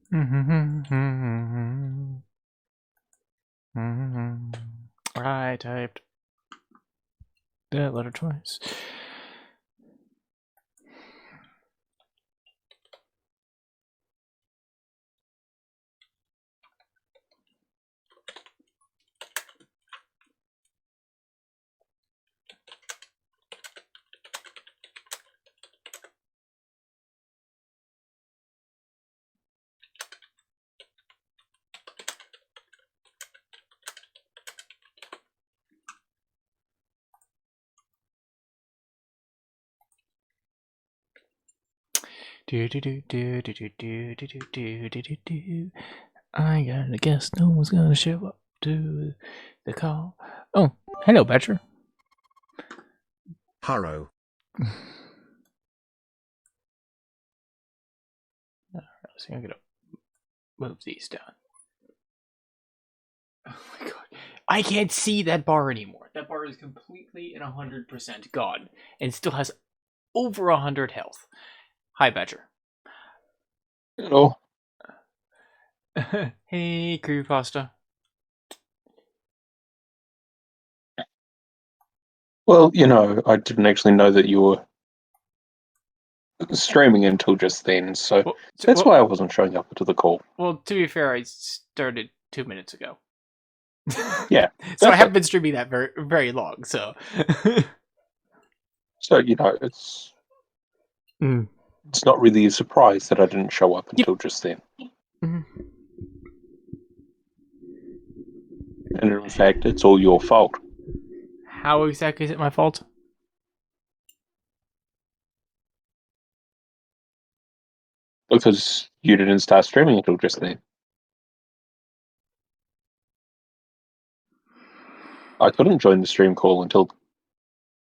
I typed that letter twice. I gotta guess no one's gonna show up to the call. Oh, hello, Badger. Harrow. So I'm gonna move these down. Oh my god. I can't see that bar anymore. That bar is completely and 100% gone. And still has over 100 health. Hi, Badger. Hello. Hey, Creepypasta. Well, I didn't actually know that you were streaming until just then, so that's why I wasn't showing up to the call. Well, to be fair, I started 2 minutes ago. Yeah. So I haven't been streaming that very, very long, so. So, it's not really a surprise that I didn't show up until just then. Mm-hmm. And in fact, it's all your fault. How exactly is it my fault? Because you didn't start streaming until just then. I couldn't join the stream call until the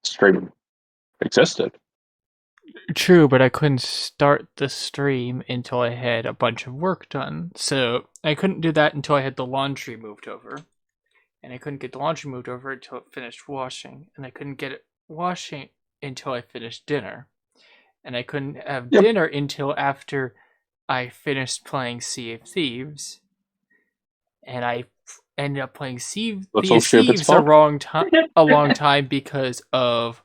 stream existed. True, but I couldn't start the stream until I had a bunch of work done. So I couldn't do that until I had the laundry moved over. And I couldn't get the laundry moved over until it finished washing. And I couldn't get it washing until I finished dinner. And I couldn't have dinner until after I finished playing Sea of Thieves. And I ended up playing Sea of Thieves a long time because of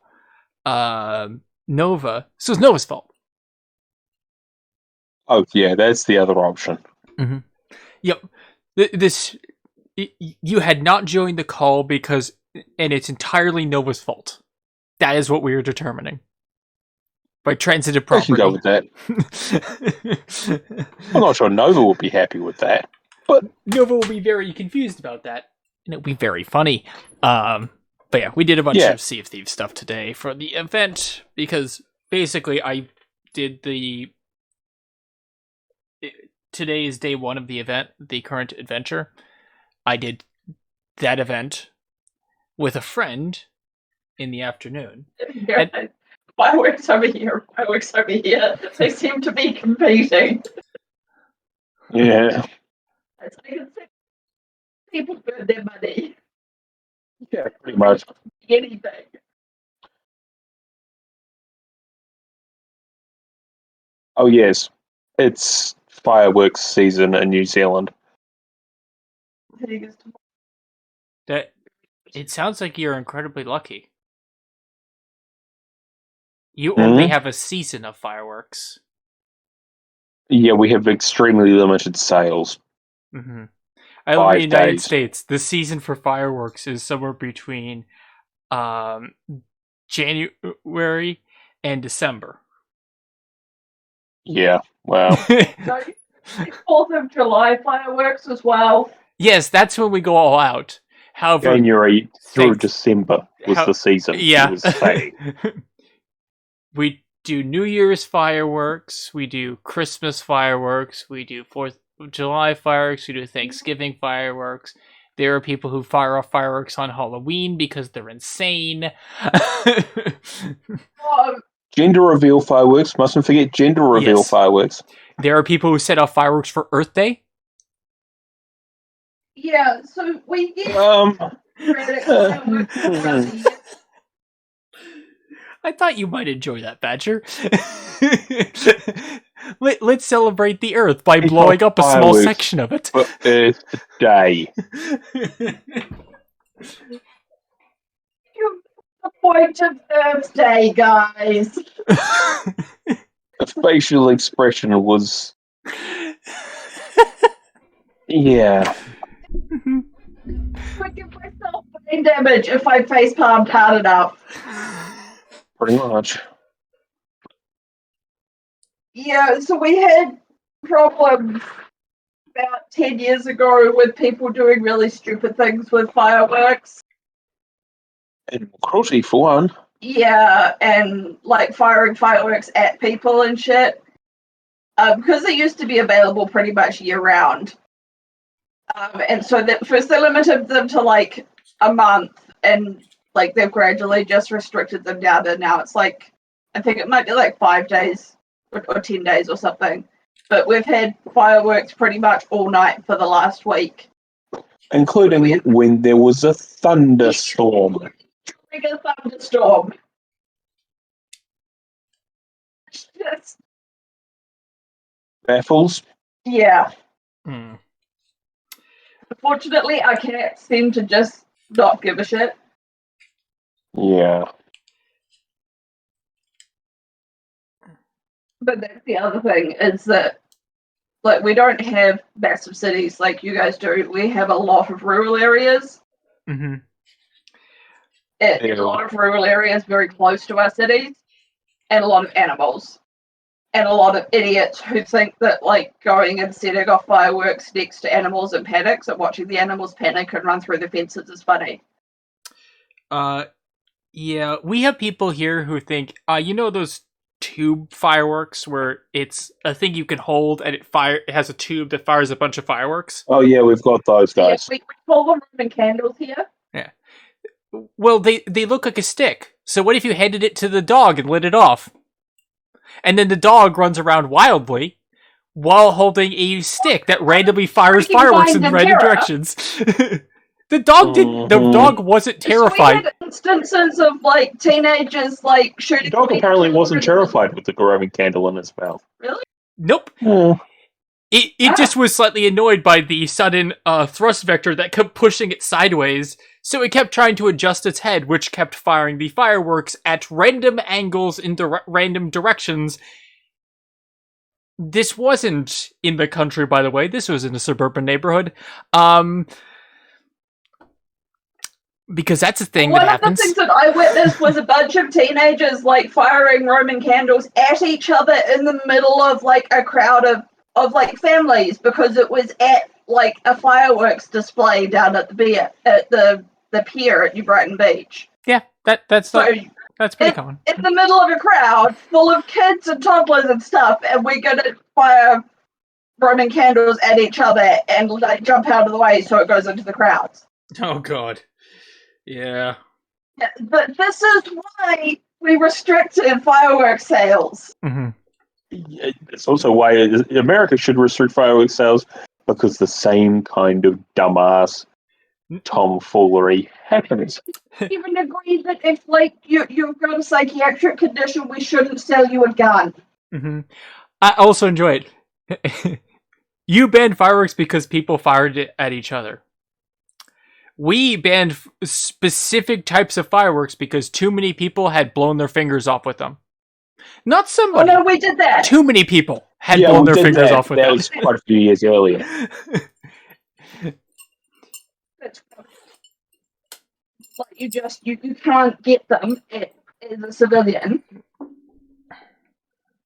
Nova. So it's Nova's fault. Oh, yeah, that's the other option. Mm-hmm. Yep. You had not joined the call because, and it's entirely Nova's fault. That is what we were determining. By transitive property. I can go with that. I'm not sure Nova will be happy with that. But Nova will be very confused about that. And it'll be very funny. But yeah, we did a bunch of Sea of Thieves stuff today for the event. Because basically I did today is day one of the event, the current adventure. I did that event with a friend in the afternoon. Fireworks over here. They seem to be competing. Yeah. People burn their money. Yeah, pretty much. Anything. Oh, yes. It's fireworks season in New Zealand. It sounds like you're incredibly lucky. You only have a season of fireworks. Yeah, we have extremely limited sales. Mm-hmm. I live in the United States. The season for fireworks is somewhere between January and December. Yeah, wow. 4th of July fireworks as well. Yes, that's when we go all out. However, January through December was the season. Yeah. Was we do New Year's fireworks, we do Christmas fireworks, we do 4th of July fireworks, we do Thanksgiving fireworks. There are people who fire off fireworks on Halloween because they're insane. Gender reveal fireworks. Mustn't forget gender reveal fireworks. There are people who set off fireworks for Earth Day. Yeah, so we get I thought you might enjoy that, Badger. Let's celebrate the Earth by It's blowing not up a small fireworks. section of it. But Earth Day. The point of Earth Day, guys. The facial expression was, yeah. I give myself brain damage if I face palmed hard enough. Pretty much. Yeah, so we had problems about 10 years ago with people doing really stupid things with fireworks. Animal cruelty, for one. Yeah, and like firing fireworks at people and shit. Because they used to be available pretty much year round. And so that first they limited them to like a month, and like they've gradually just restricted them down to now it's like, I think it might be like 5 days or 10 days or something. But we've had fireworks pretty much all night for the last week. Including when there was a thunderstorm. Like a thunderstorm. Just, Baffles. yeah. Mm. Unfortunately, I can't seem to just not give a shit. Yeah. But that's the other thing, is that like we don't have massive cities like you guys do. We have a lot of rural areas. Mm-hmm. A lot of rural areas very close to our cities, and a lot of animals. And a lot of idiots who think that like going and setting off fireworks next to animals in panics and watching the animals panic and run through the fences is funny. Yeah, we have people here who think, you know those tube fireworks where it's a thing you can hold and it has a tube that fires a bunch of fireworks? Oh, yeah, we've got those guys. Yeah, we call them Roman candles here. Yeah. Well, they look like a stick. So what if you handed it to the dog and lit it off? And then the dog runs around wildly while holding a stick that randomly fires fireworks in random directions. The dog wasn't terrified. So we had instances of like teenagers like shooting. The dog apparently wasn't terrified with the Roman candle in its mouth. Really? Nope. It just was slightly annoyed by the sudden thrust vector that kept pushing it sideways, so it kept trying to adjust its head, which kept firing the fireworks at random angles in random directions. This wasn't in the country, by the way. This was in a suburban neighborhood. Because that's a thing that happens. One of the things that I witnessed was a bunch of teenagers like firing Roman candles at each other in the middle of like a crowd of like families, because it was at like a fireworks display down at the pier at New Brighton Beach. Yeah, that's pretty common. In the middle of a crowd full of kids and toddlers and stuff, and we're gonna fire Roman candles at each other and like jump out of the way so it goes into the crowds. Oh god. Yeah. Yeah, but this is why we restricted fireworks sales. Mm-hmm. It's also why America should restrict fireworks sales, because the same kind of dumbass tomfoolery happens. Even agree that if like you've got a psychiatric condition, we shouldn't sell you a gun. Mm-hmm. I also enjoy it. You banned fireworks because people fired it at each other. We banned specific types of fireworks because too many people had blown their fingers off with them. Not somebody. Oh no, we did that. Too many people had blown their fingers off with them. That was quite a few years earlier. Like you can't get them as a civilian.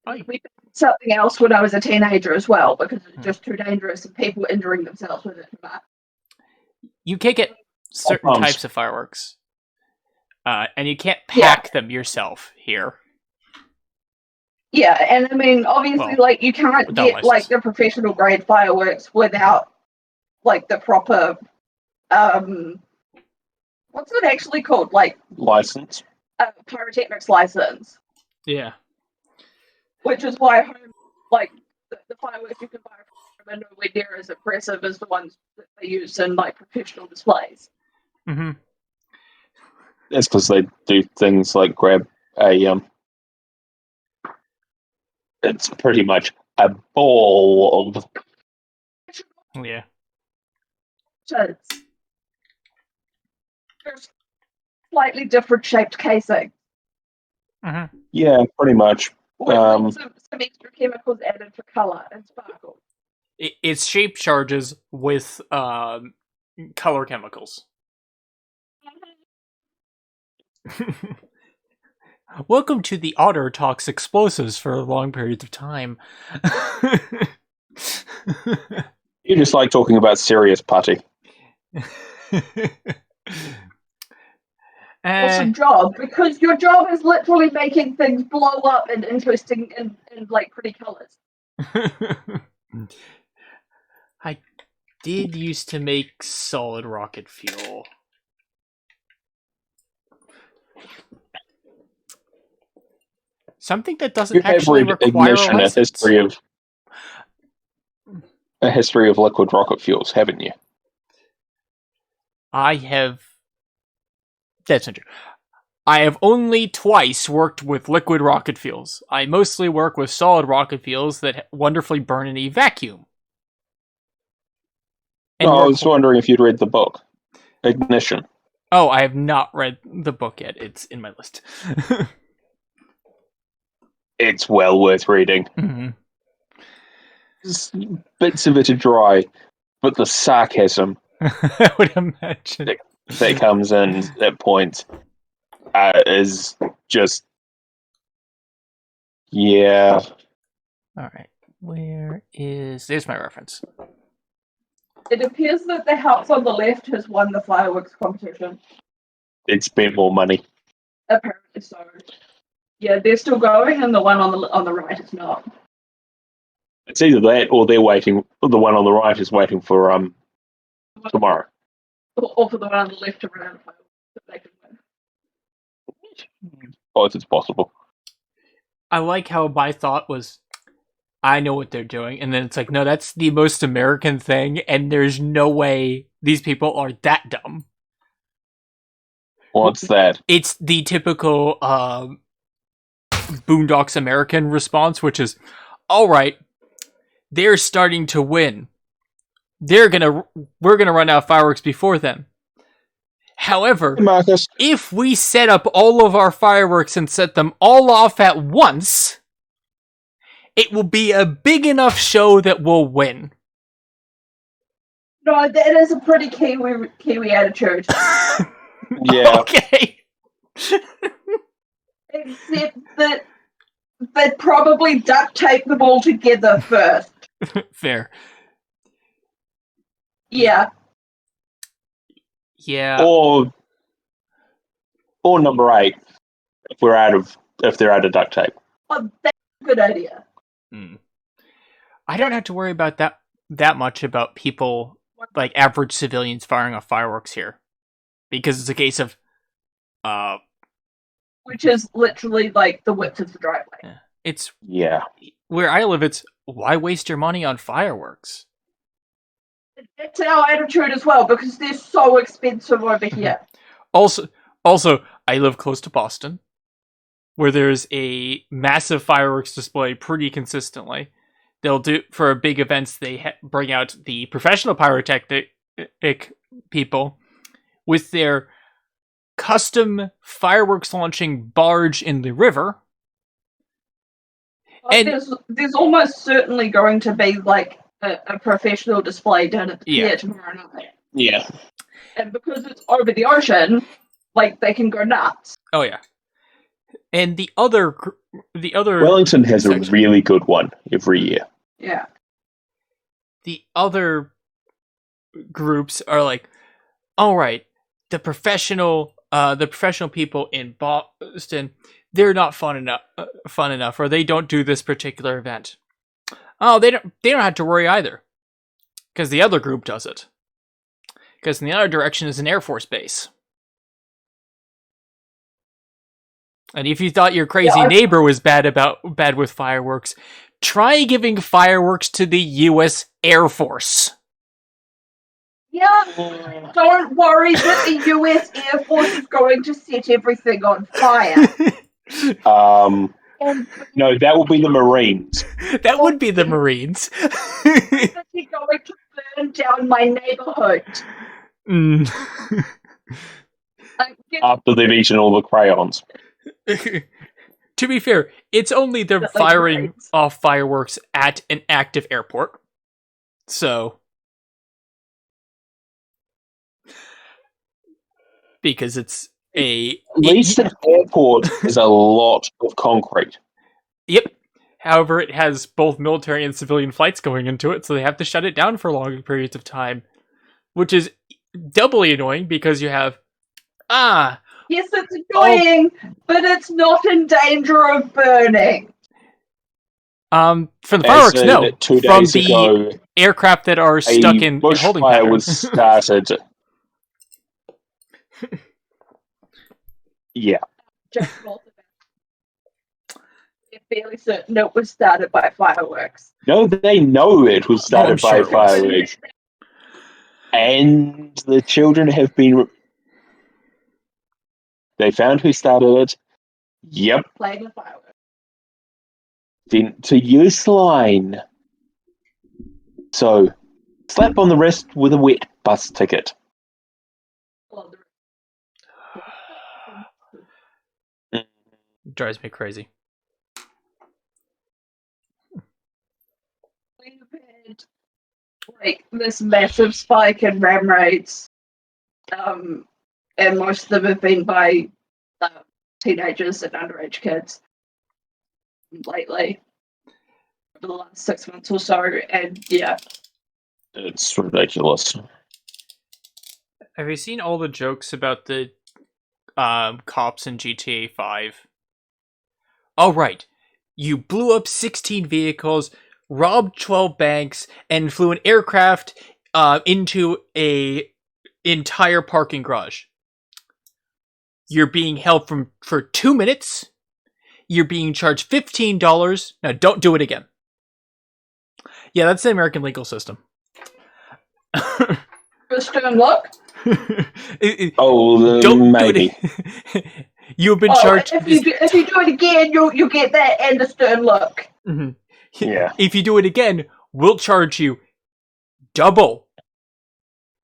We did something else when I was a teenager as well, because it's just too dangerous and people injuring themselves with it. You can't get certain types of fireworks. And you can't pack them yourself here. Yeah, and I mean, obviously, like, you can't get, like, the professional grade fireworks without, like, the proper, what's it actually called? Like, license? Pyrotechnics license. Yeah. Which is why, like, the fireworks you can buy from are nowhere near as impressive as the ones that they use in, like, professional displays. Mm-hmm. That's because they do things like grab a, it's pretty much a ball of. Yeah. There's slightly different shaped casing. Mm-hmm. Yeah, pretty much. With some extra chemicals added for colour and sparkle. It's shape charges with color chemicals. Welcome to the Otter talks explosives for long periods of time. You just like talking about serious putty. Awesome job, because your job is literally making things blow up in interesting and like pretty colours. I did used to make solid rocket fuel. Something that doesn't You have actually read require Ignition, a license. a history of liquid rocket fuels, haven't you? I have. That's not true. I have only twice worked with liquid rocket fuels. I mostly work with solid rocket fuels that wonderfully burn in a vacuum. And No, I was wondering if you'd read the book, Ignition. Oh, I have not read the book yet. It's in my list. It's well worth reading. Mm-hmm. Bits of it are dry, but the sarcasm I would imagine that comes in at points is just, yeah. All right, there's my reference. It appears that the house on the left has won the fireworks competition. It spent more money. Apparently so. Yeah, they're still going, and the one on the right is not. It's either that or they're waiting. The one on the right is waiting for tomorrow. Or for the one on the left to run out of fireworks that they can win. Both is possible. I like how my thought was, I know what they're doing, and then it's like, no, that's the most American thing, and there's no way these people are that dumb. What's that? It's the typical Boondocks American response, which is, all right, they're starting to win. We're gonna run out of fireworks before them. However, Hey, Marcus. if we set up all of our fireworks and set them all off at once, it will be a big enough show that we'll win. No, that is a pretty Kiwi attitude. Yeah. Okay. Except that they'd probably duct tape them all together first. Fair. Yeah. Yeah. Or number 8, if they're out of duct tape. Oh, that's a good idea. I don't have to worry about that much about people, like average civilians, firing off fireworks here, because it's a case of which is literally like the width of the driveway. It's where I live. It's why waste your money on fireworks? It's our attitude as well, because they're so expensive over here. Also, I live close to Boston, where there's a massive fireworks display pretty consistently. They'll do, for big events, they bring out the professional pyrotechnic people with their custom fireworks launching barge in the river. And there's almost certainly going to be like a professional display down at the pier tomorrow night. Yeah. And because it's over the ocean, like, they can go nuts. Oh yeah. And the other Wellington has a really good one every year. Yeah. The other groups are like, all right, the professional people in Boston, they're not fun enough, or they don't do this particular event. Oh, they don't have to worry either, because the other group does it. Because in the other direction is an Air Force base. And if you thought your crazy neighbor was bad with fireworks, try giving fireworks to the U.S. Air Force. Yeah, don't worry that the U.S. Air Force is going to set everything on fire. No, that will be the Marines. That would be the Marines. Basically going to burn down my neighborhood. Mm. After they've eaten all the crayons. To be fair, it's only the Like firing right. off fireworks at an active airport. So. Because it's a... At least an airport is a lot of concrete. Yep. However, it has both military and civilian flights going into it, so they have to shut it down for longer periods of time. Which is doubly annoying because you have... Yes, it's annoying, but it's not in danger of burning. For the As fireworks, no. 2 From days the ago, aircraft that are stuck in holding bushfire pattern. was started. Yeah. Just north of it. They're fairly certain it was started by fireworks. No, they know it was started I'm sure by it was. fireworks. And the children have been... They found who started it. Yep. Playing the fireworks. Then to use line. So, slap on the wrist with a wet bus ticket. Drives me crazy. We've had like this massive spike in ram raids, and most of them have been by teenagers and underage kids lately, over the last 6 months or so, and yeah. It's ridiculous. Have you seen all the jokes about the cops in GTA 5? Oh, right. You blew up 16 vehicles, robbed 12 banks, and flew an aircraft into a entire parking garage. You're being held for 2 minutes. You're being charged $15. Now, don't do it again. Yeah, that's the American legal system. First turn look. Don't maybe. do it. You've been charged. If you do it again, you'll get that and a stern look. Mm-hmm. Yeah. If you do it again, we'll charge you double,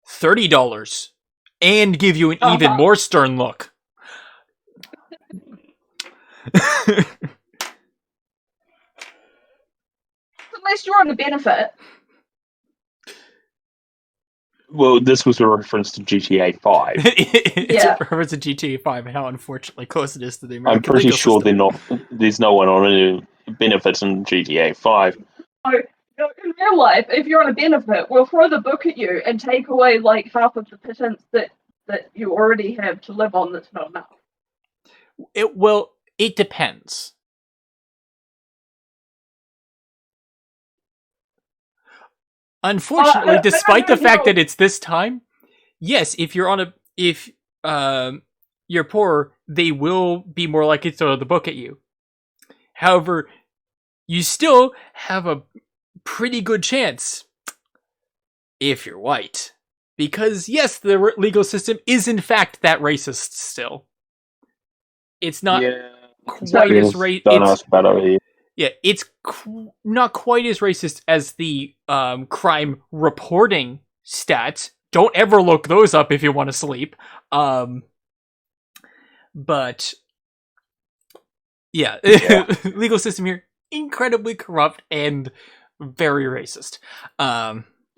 $30, and give you an even more stern look. Unless you're on the benefit. Well, this was a reference to GTA 5. It's a reference to GTA 5 and how unfortunately close it is to the American I'm pretty legal sure system. there's no one on any benefits in GTA 5. In real life, if you're on a benefit, we'll throw the book at you and take away like half of the pittance that you already have to live on. That's not enough. It depends. Unfortunately, despite the fact that it's this time, yes, if you're poor, they will be more likely to throw the book at you. However, you still have a pretty good chance if you're white. Because, yes, the legal system is in fact that racist still. It's not quite as racist. Don't ask about it. Yeah, it's not quite as racist as the crime reporting stats. Don't ever look those up if you want to sleep. But yeah, legal system here incredibly corrupt and very racist.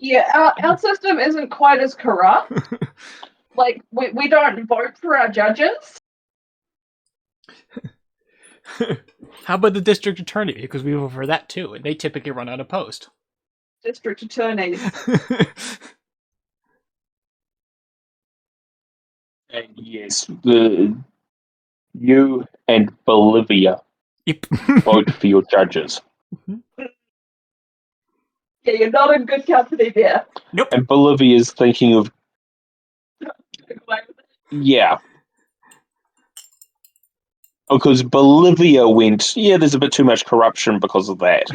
Yeah, our system isn't quite as corrupt. Like we don't vote for our judges. How about the district attorney? Because we vote for that too, and they typically run out of post. District attorneys. And yes, you and Bolivia vote for your judges. Yeah, you're not in good company there. Nope. And Bolivia's thinking of... Yeah. Because Bolivia went, there's a bit too much corruption because of that.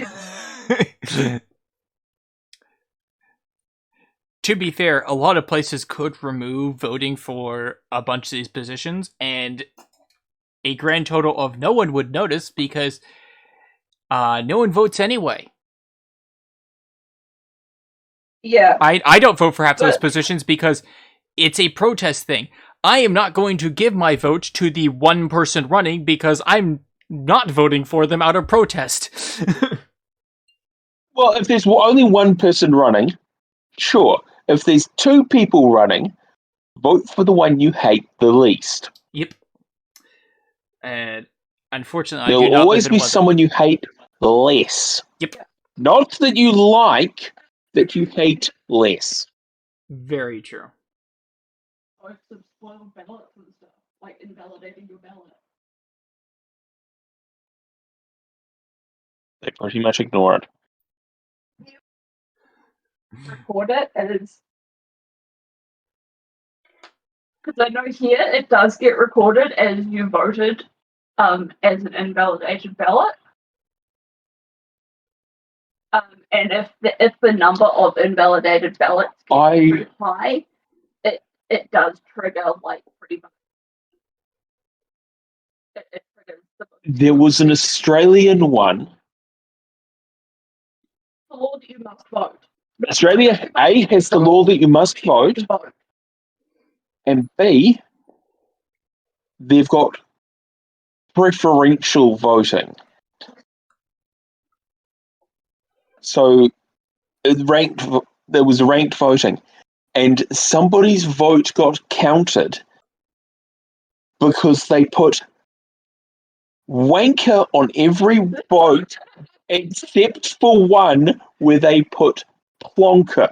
To be fair, a lot of places could remove voting for a bunch of these positions, and a grand total of no one would notice because no one votes anyway. Yeah. I don't vote for half those positions because it's a protest thing. I am not going to give my vote to the one person running because I'm not voting for them out of protest. Well, if there's only one person running, sure. If there's two people running, vote for the one you hate the least. Yep. And unfortunately, There'll I do not always live in be one. someone you hate less. Yep. Not that you like, that you hate less. Very true. Or some spoiled ballots and stuff, like invalidating your ballot. They pretty much ignore it. Record it as, because I know here it does get recorded as you voted as an invalidated ballot. And if the number of invalidated ballots gets pretty high, it does trigger like pretty much. It triggers There was an Australian one. the law that you must vote. Australia, A, has the law that you must vote, and B, they've got preferential voting. So there was ranked voting, and somebody's vote got counted because they put wanker on every vote except for one where they put plonker.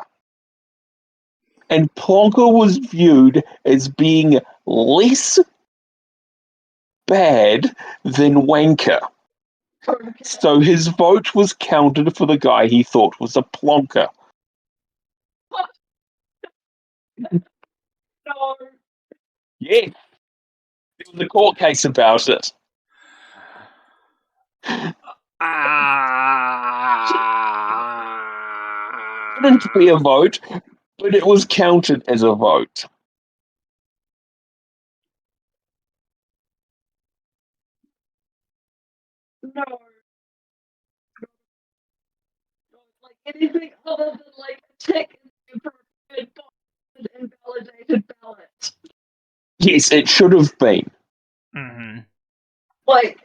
And plonker was viewed as being less bad than wanker. So his vote was counted for the guy he thought was a plonker. No. Yeah. There was a court case about it. It didn't be a vote, but it was counted as a vote. No. Like anything other than like a tick in the appropriate box and invalidated ballot. Yes, it should have been. Mm-hmm. Like,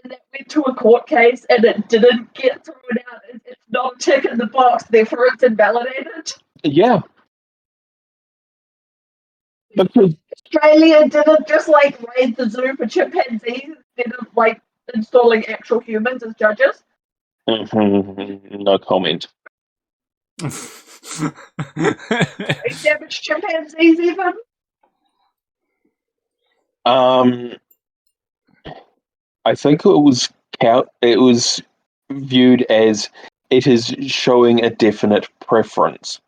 and that went to a court case and it didn't get thrown out. It's not a tick in the box, therefore it's invalidated. Yeah. Because Australia didn't just like raid the zoo for chimpanzees instead of like installing actual humans as judges. no comment. They damaged chimpanzees even. I think it was viewed as it is showing a definite preference.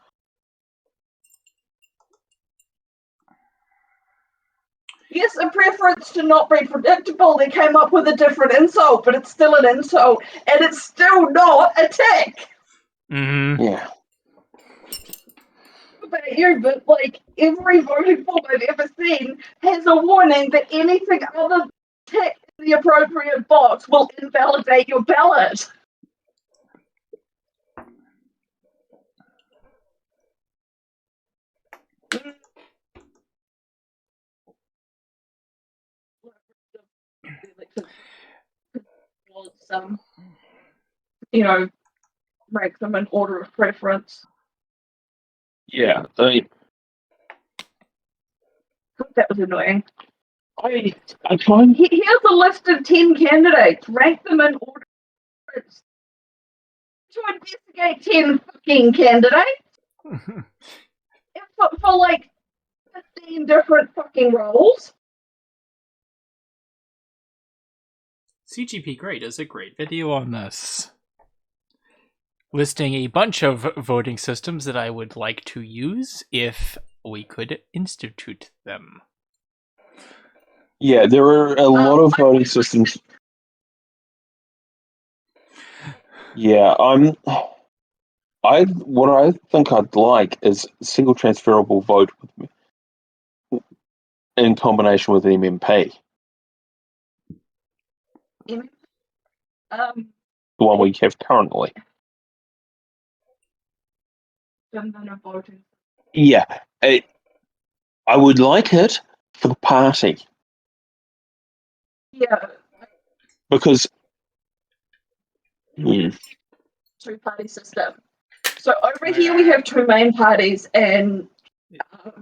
Yes, a preference to not be predictable. They came up with a different insult, but it's still an insult, and it's still not a tick. Mm-hmm. Yeah. About you, but like every voting form I've ever seen has a warning that anything other than tick in the appropriate box will invalidate your ballot. Was rank them in order of preference. Yeah. That was annoying. I find Here's a list of 10 candidates. Rank them in order of preference. To investigate 10 fucking candidates for like 15 different fucking roles. CGP Grey does a great video on this, listing a bunch of voting systems that I would like to use if we could institute them. Yeah, there are a lot of voting systems. Yeah, what I think I'd like is single transferable vote in combination with MMP. Um, The one we have currently. voting. Yeah, I would like it for the party Yeah, because two-party system. So over here we have two main parties and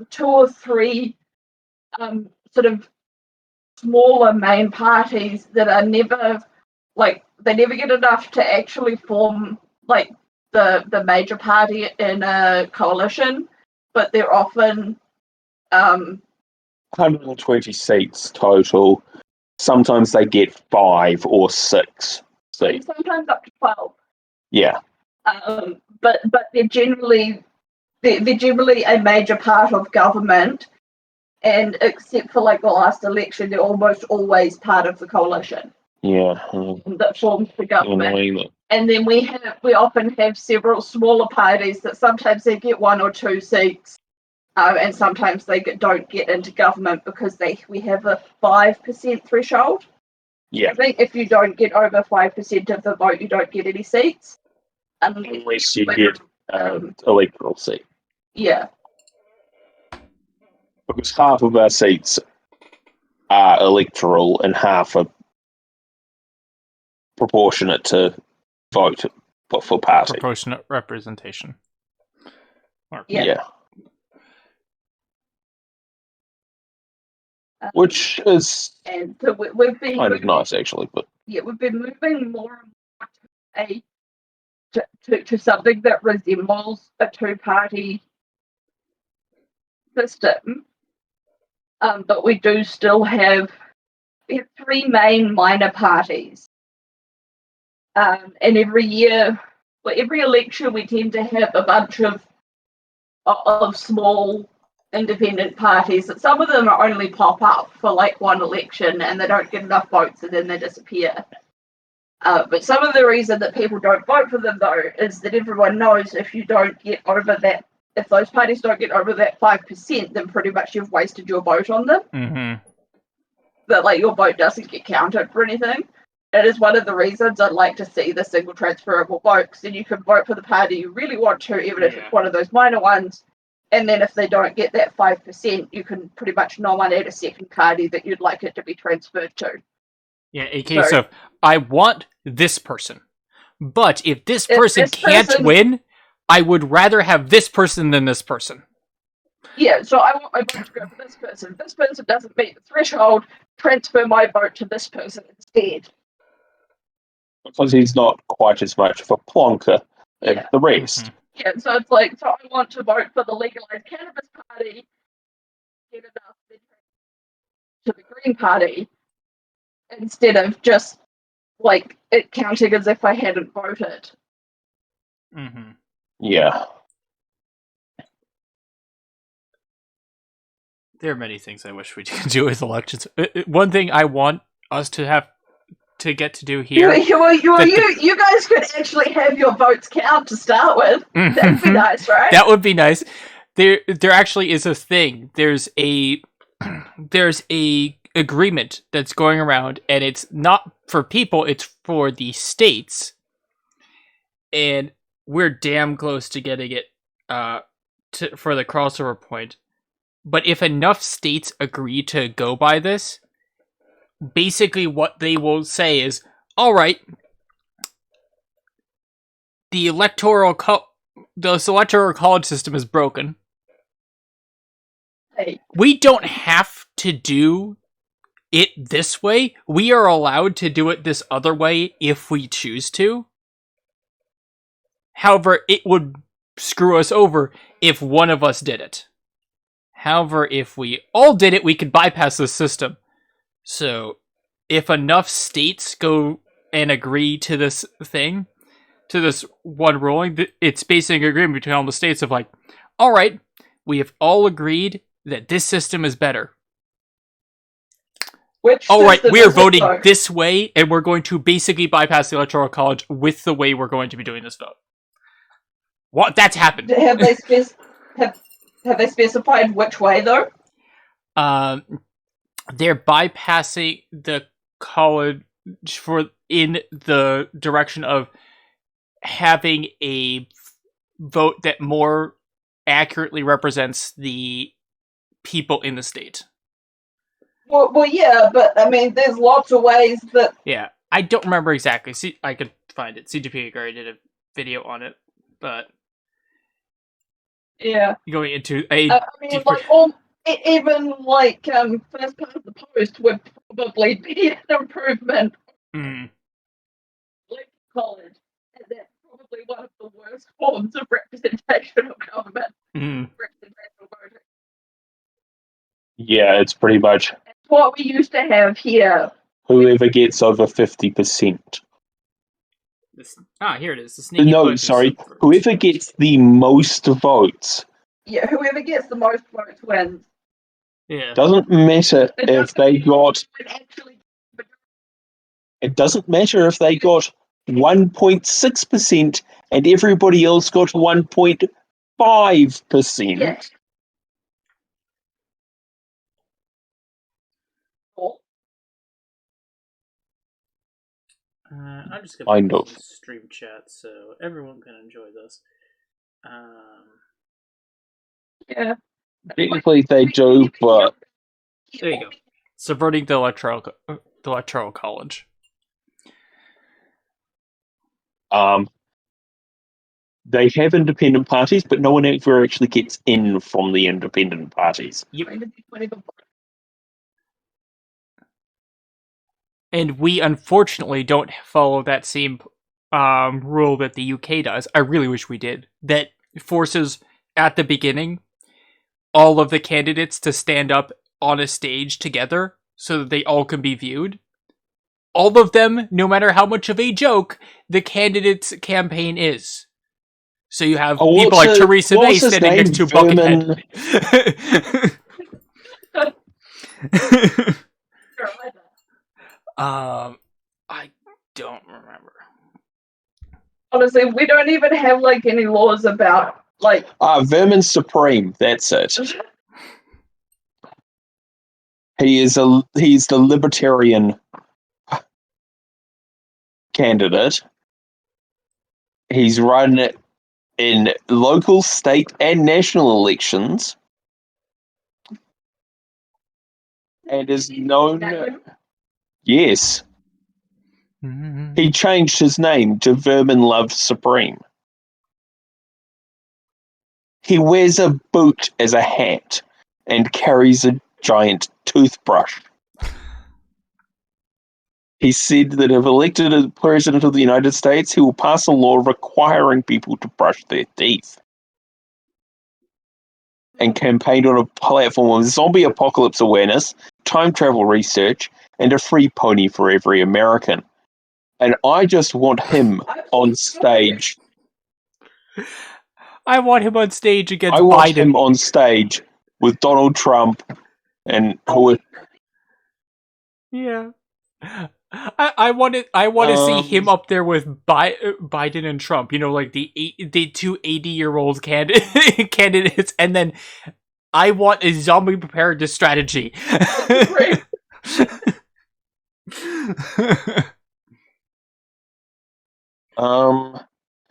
two or three sort of smaller main parties that are never they never get enough to actually form like the major party in a coalition, but they're often 120 seats total. Sometimes they get 5 or 6 seats. sometimes up to 12. Yeah, But they're generally a major part of government, and except for like the last election, they're almost always part of the coalition yeah. that forms the government. Annoying. And then we often have several smaller parties that sometimes they get 1 or 2 seats, and sometimes they don't get into government because we have a 5% threshold. Yeah, I think if you don't get over 5% of the vote, you don't get any seats. unless you get electoral seat. Yeah. Because half of our seats are electoral and half are proportionate to vote for party. Proportionate representation. Yeah. Which is and so we've been kind of nice, actually. But we've been moving more and more to something that resembles a two-party system. But we do still have 3 main minor parties. And every year, every election, we tend to have a bunch of small independent parties that some of them are only pop up for like one election and they don't get enough votes and then they disappear. But some of the reason that people don't vote for them though is that everyone knows if those parties don't get over that 5%, then pretty much you've wasted your vote on them. Mm-hmm. That like your vote doesn't get counted for anything. It is one of the reasons I'd like to see the single transferable vote, because then you can vote for the party you really want to, even if it's one of those minor ones. And then if they don't get that 5%, you can pretty much nominate a second party that you'd like it to be transferred to. Yeah, in case of, I want this person, but if this person can't win, I would rather have this person than this person. Yeah, so I want my vote to go for this person. If this person doesn't meet the threshold, transfer my vote to this person instead. because he's not quite as much of a plonker as the rest. Mm-hmm. Yeah, so it's like, so I want to vote for the legalized cannabis party, get enough to the Green Party, instead of just like it counting as if I hadn't voted. Mm-hmm. Yeah. There are many things I wish we could do with elections. One thing I want us to have to get to do here. You guys could actually have your votes count to start with. That'd be nice, right? That would be nice. There actually is a thing. There's a agreement that's going around, and it's not for people, it's for the states. And we're damn close to getting it for the crossover point. But if enough states agree to go by this, basically what they will say is, all right, the electoral college system is broken. Hey. We don't have to do it this way. We are allowed to do it this other way if we choose to. However, it would screw us over if one of us did it. However, if we all did it, we could bypass the system. So, if enough states go and agree to this thing, to this one ruling, it's basically an agreement between all the states of like, all right, we have all agreed that this system is better. All right, we are voting this way, and we're going to basically bypass the Electoral College with the way we're going to be doing this vote. What? That's happened. Have they specified which way though? They're bypassing the college. in the direction of having a vote that more accurately represents the people in the state. Well, yeah, but I mean, there's lots of ways that. Yeah, I don't remember exactly. See, I could find it. CGP already did a video on it, but Yeah. going into a I mean, deeper. like, even like first part of the post would probably be an improvement. Mm. Like college, and that's probably one of the worst forms of representation of government. Mm. Representational voting. Yeah, it's pretty much It's what we used to have here. whoever gets over 50%. Here it is. The sneaky No, push sorry, is subvert. whoever gets the most votes. Yeah, whoever gets the most votes wins. Yeah. Doesn't matter if they got. Actually, It doesn't matter if they got 1.6% and everybody else got 1.5%. yeah. I'm just gonna Kind put of. this in stream chat so everyone can enjoy this. Yeah. Technically they do, but There you go. Subverting the electoral college. they have independent parties, but no one ever actually gets in from the independent parties. Yep. And we unfortunately don't follow that same rule that the UK does. I really wish we did. That forces at the beginning all of the candidates to stand up on a stage together so that they all can be viewed. All of them, no matter how much of a joke the candidate's campaign is. So you have people like Theresa May standing next to Buckethead. I don't remember. Honestly, we don't even have like any laws about like. Vermin Supreme, that's it. He's the libertarian candidate. He's run in local, state, and national elections, and is known. Yes, he changed his name to Vermin Love Supreme. He wears a boot as a hat and carries a giant toothbrush. He said that if elected as President of the United States, he will pass a law requiring people to brush their teeth. And campaigned on a platform of zombie apocalypse awareness, time travel research, and a free pony for every American. And I just want him on stage. I want him on stage against I want Biden. him on stage with Donald Trump and who. Yeah. I want to see him up there with Biden and Trump. You know, like the two 80-year-old candidates, and then I want a zombie preparedness strategy.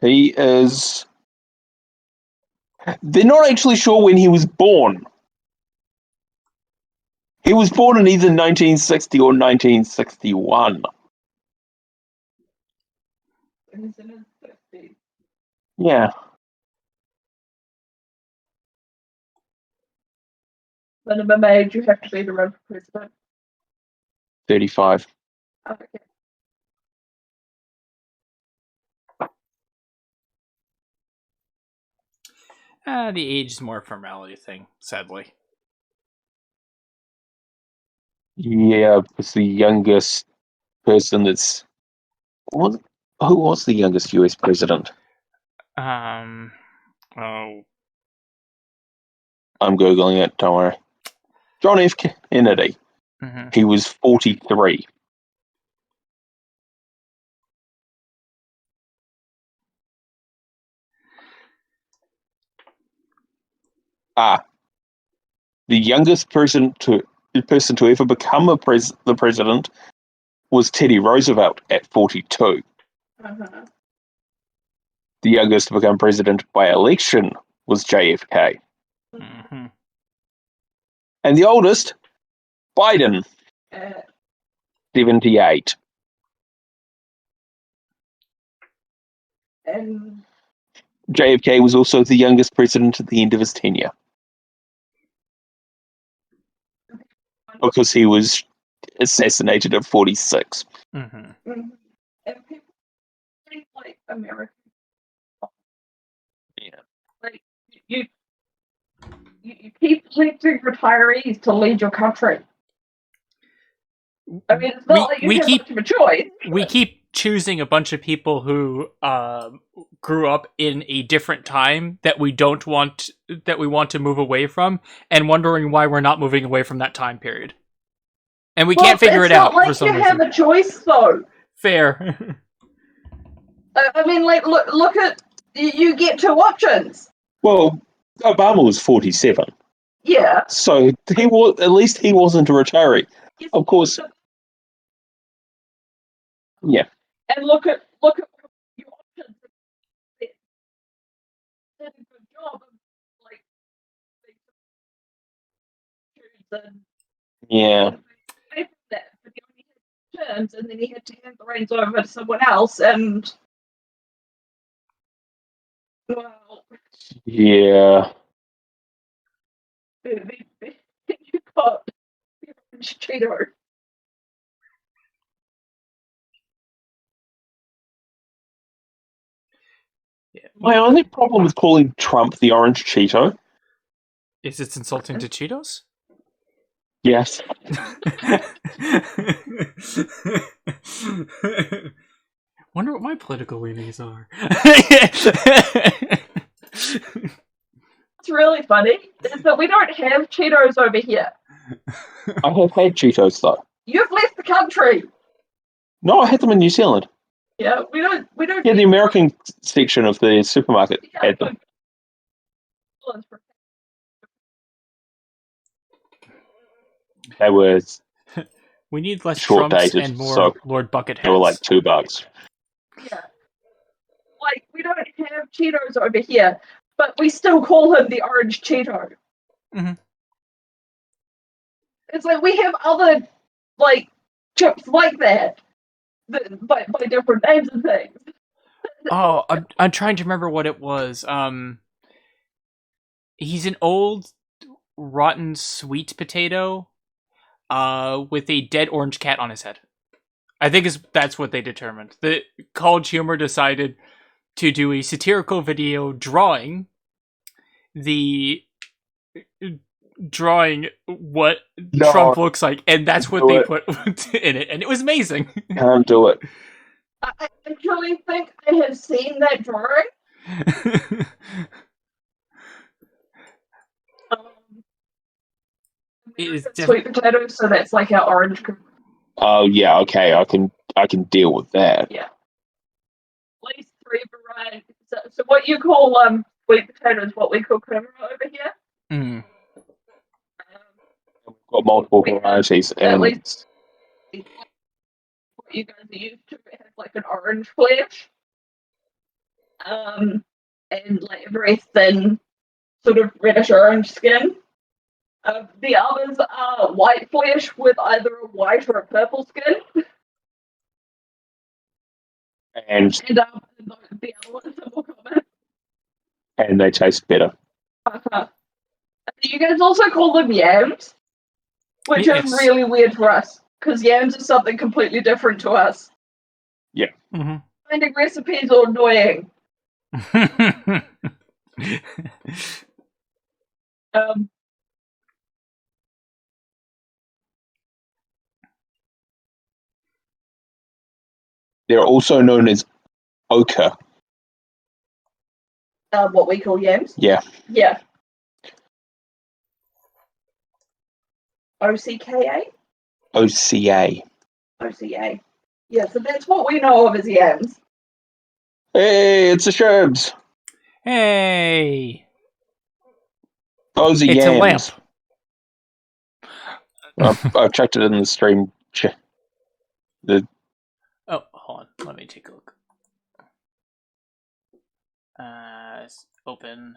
He is. They're not actually sure when he was born. He was born in either 1960 or 1961. Yeah. Minimum age you have to be to run for president. 35. Okay. The age is more a formality thing, sadly. Yeah, it's the youngest person that's. Who was the youngest US president? Oh. I'm Googling it, don't worry. John F. Kennedy. Mm-hmm. He was 43. The youngest person to ever become the president was Teddy Roosevelt at 42. Uh-huh. The youngest to become president by election was JFK. Mm-hmm. And the oldest, Biden, Uh, 78. and JFK was also the youngest president at the end of his tenure because he was assassinated at 46. Mm-hmm. and people think like America, Yeah. like you, you keep electing retirees to lead your country. I mean, it's not like you have much of a choice. We keep choosing a bunch of people who grew up in a different time that we want to move away from, and wondering why we're not moving away from that time period. And we can't figure it out It's not for some like you reason. have a choice, though. Fair. I mean, like, look at you get two options. Well, Obama was 47. Yeah. So he was, at least he wasn't a retiree. Of course. Yeah. And look at your options. Did a good job of like and Yeah. that, but he only had terms, and then he had to hand the reins over to someone else, and well, Yeah. you got Cheeto. Yeah. My only problem with calling Trump the orange Cheeto. Is it insulting to Cheetos? Yes. Wonder what my political leanings are. What's really funny is that we don't have Cheetos over here. I have had Cheetos though. You've left the country. No, I had them in New Zealand. Yeah, we don't. Yeah, the American section of the supermarket had them. They were We need less short Trumps dated, and more so Lord Bucket they were like heads. $2. Yeah. Like, we don't have Cheetos over here, but we still call him the orange Cheeto. Mhm. It's like we have other, like, chips like that, by different names and things. Oh, I'm trying to remember what it was. He's an old, rotten sweet potato, with a dead orange cat on his head. I think that's what they determined. The College Humor decided to do a satirical video drawing what No. Trump looks like, and that's what Do they it. put in it, and it was amazing. Can't do it. I actually think I have seen that drawing. It is Sweet potatoes, so that's like our orange. Oh yeah, okay. I can deal with that. Yeah. At least 3 varieties. So what you call sweet potatoes, what we call camera over here. Mm. We've got multiple varieties, At and least what you guys are used to have like an orange flesh, and like a very thin, sort of reddish orange skin. The others are white flesh with either a white or a purple skin, and and the other ones are more common. and they taste better. You guys also call them yams, which Yes. is really weird for us, because yams are something completely different to us. Yeah. Mm-hmm. Finding recipes are annoying. They're also known as ochre. What we call yams. Yeah. Yeah. OCKA? OCA. OCA. Yeah, so that's what we know of as yams. Hey, it's the Sherbs. Hey, Those are it's yams. a lamp. I've chucked it in the stream. Oh, hold on. Let me take a look. Open.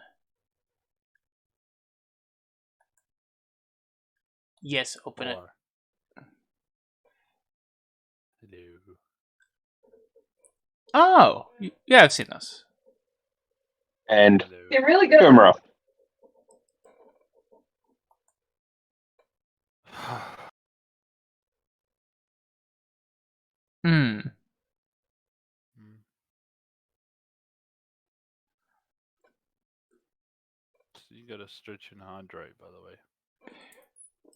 Yes, open it. Hello. Oh, yeah, I've seen this. And Hello. They're really good. camera. Hmm. So you got a stretch and hydrate, by the way.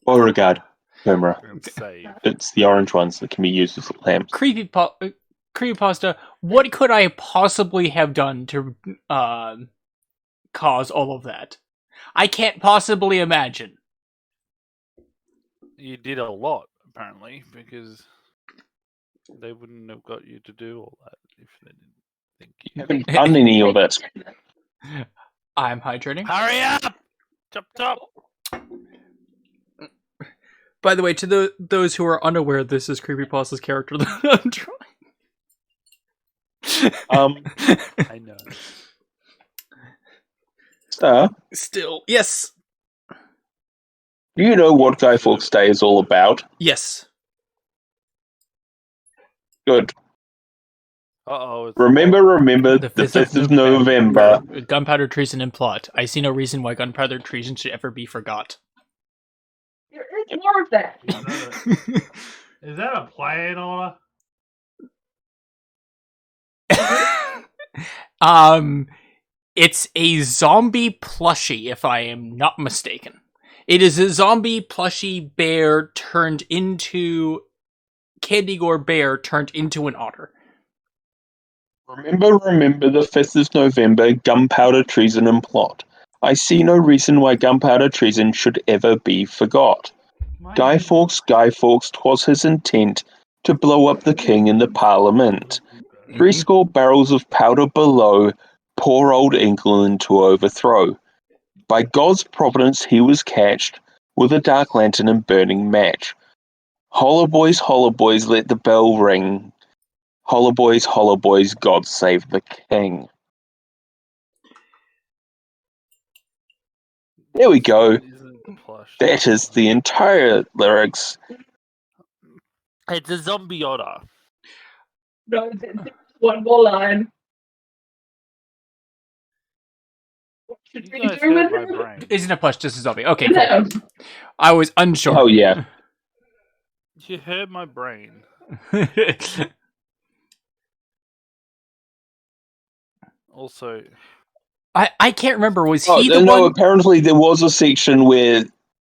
Beauregard camera. And save. It's the orange ones that can be used as lamps. Creepypasta, what could I possibly have done to cause all of that? I can't possibly imagine. You did a lot, apparently, because they wouldn't have got you to do all that if they didn't think You you. haven't done any of it. I'm hydrating. Hurry up! Chop chop! By the way, to those who are unaware, this is Creepypasta's character that I'm drawing. I know. Sir, Still, yes. do you know what Guy Fawkes Day is all about? Yes. Good. Uh-oh. Remember, the 5th of November. Gunpowder Treason and Plot. I see no reason why Gunpowder Treason should ever be forgot. There is more of that. Is that a play in order? It's a zombie plushie, if I am not mistaken. It is a zombie plushie bear turned into Candy-Gore bear turned into an otter. Remember the 5th of November, Gunpowder Treason and Plot. I see no reason why Gunpowder Treason should ever be forgot. Guy Fawkes, 'twas his intent to blow up the king in the Parliament. 60 barrels of powder below, poor old England to overthrow. By God's providence he was catched, with a dark lantern and burning match. Holla boys, let the bell ring. Holla boys, God save the king. There we go. That is the entire lyrics. It's a zombie otter. No, there's one more line. What should You we guys do hurt with my it? brain. Isn't a plush, just a zombie. Okay, cool. No. I was unsure. Oh, yeah. You hurt my brain. Also, I can't remember. Was Oh, he the no, one? apparently there was a section where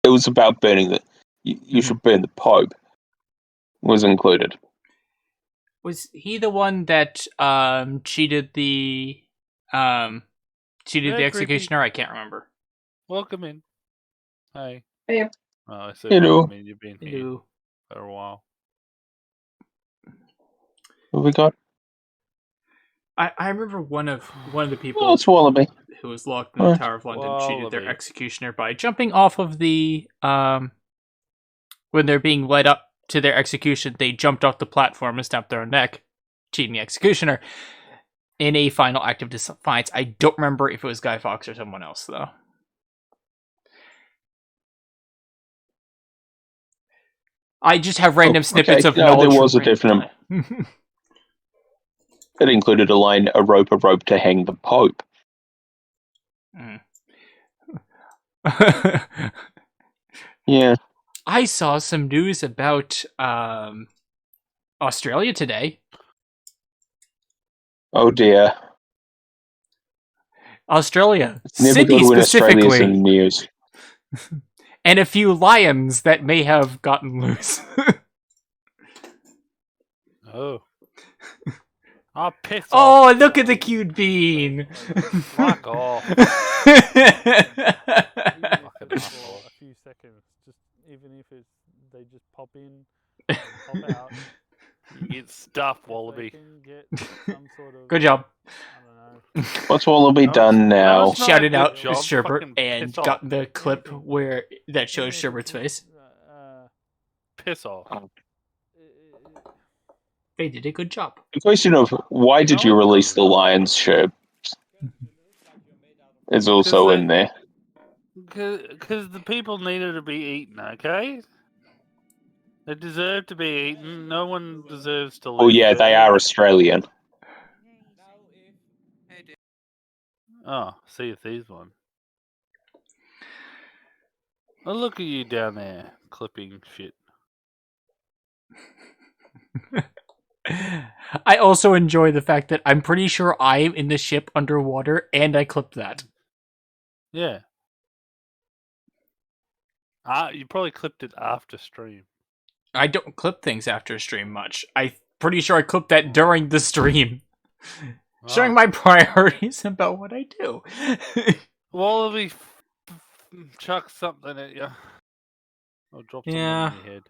it was about burning the... You should burn the Pope. Was included. Was he the one that cheated the executioner? I can't remember. welcome in. Hi. Hey. Oh, I said Hello. welcome in. You've been here Hello. for a while. What have we got? I remember one of the people Oh, it's Wallaby. who was locked in the Right. Tower of London cheated their Wallaby. executioner by jumping off of the when they're being led up to their execution, they jumped off the platform and snapped their own neck, cheating the executioner in a final act of defiance. I don't remember if it was Guy Fawkes or someone else though. I just have random snippets of knowledge. No, there was a from different... random- It included a line, a rope to hang the Pope. Yeah. I saw some news about Australia today. Oh dear. Australia, It's never Sydney good when Australia's specifically, in the news. and a few lions that may have gotten loose. Oh. Oh, piss off. Oh, look at the cute bean. Fuck off. A few seconds, just even if it's they just pop in, pop out. You get stuffed, They Wallaby. can get some sort of, Good job. I don't know. What's Wallaby done now? That's not a Shouted good out job. Sherbert Fucking and piss got off. the clip where that shows Even if Sherbert's it's, face. Piss off. uh, They did a good job. The question of why did No you one release does the it. lion's ship is also in there. Because the people needed to be eaten, okay? They deserve to be eaten. No one deserves to live. Oh yeah, they are Australian. Oh, Sea of Thieves one. Oh, look at you down there, clipping shit. I also enjoy the fact that I'm pretty sure I am in the ship underwater, and I clipped that. Yeah. You probably clipped it after stream. I don't clip things after stream much. I'm pretty sure I clipped that during the stream. Showing Oh. my priorities about what I do. Wallaby chuck something at you. Or drop something Yeah. in your head.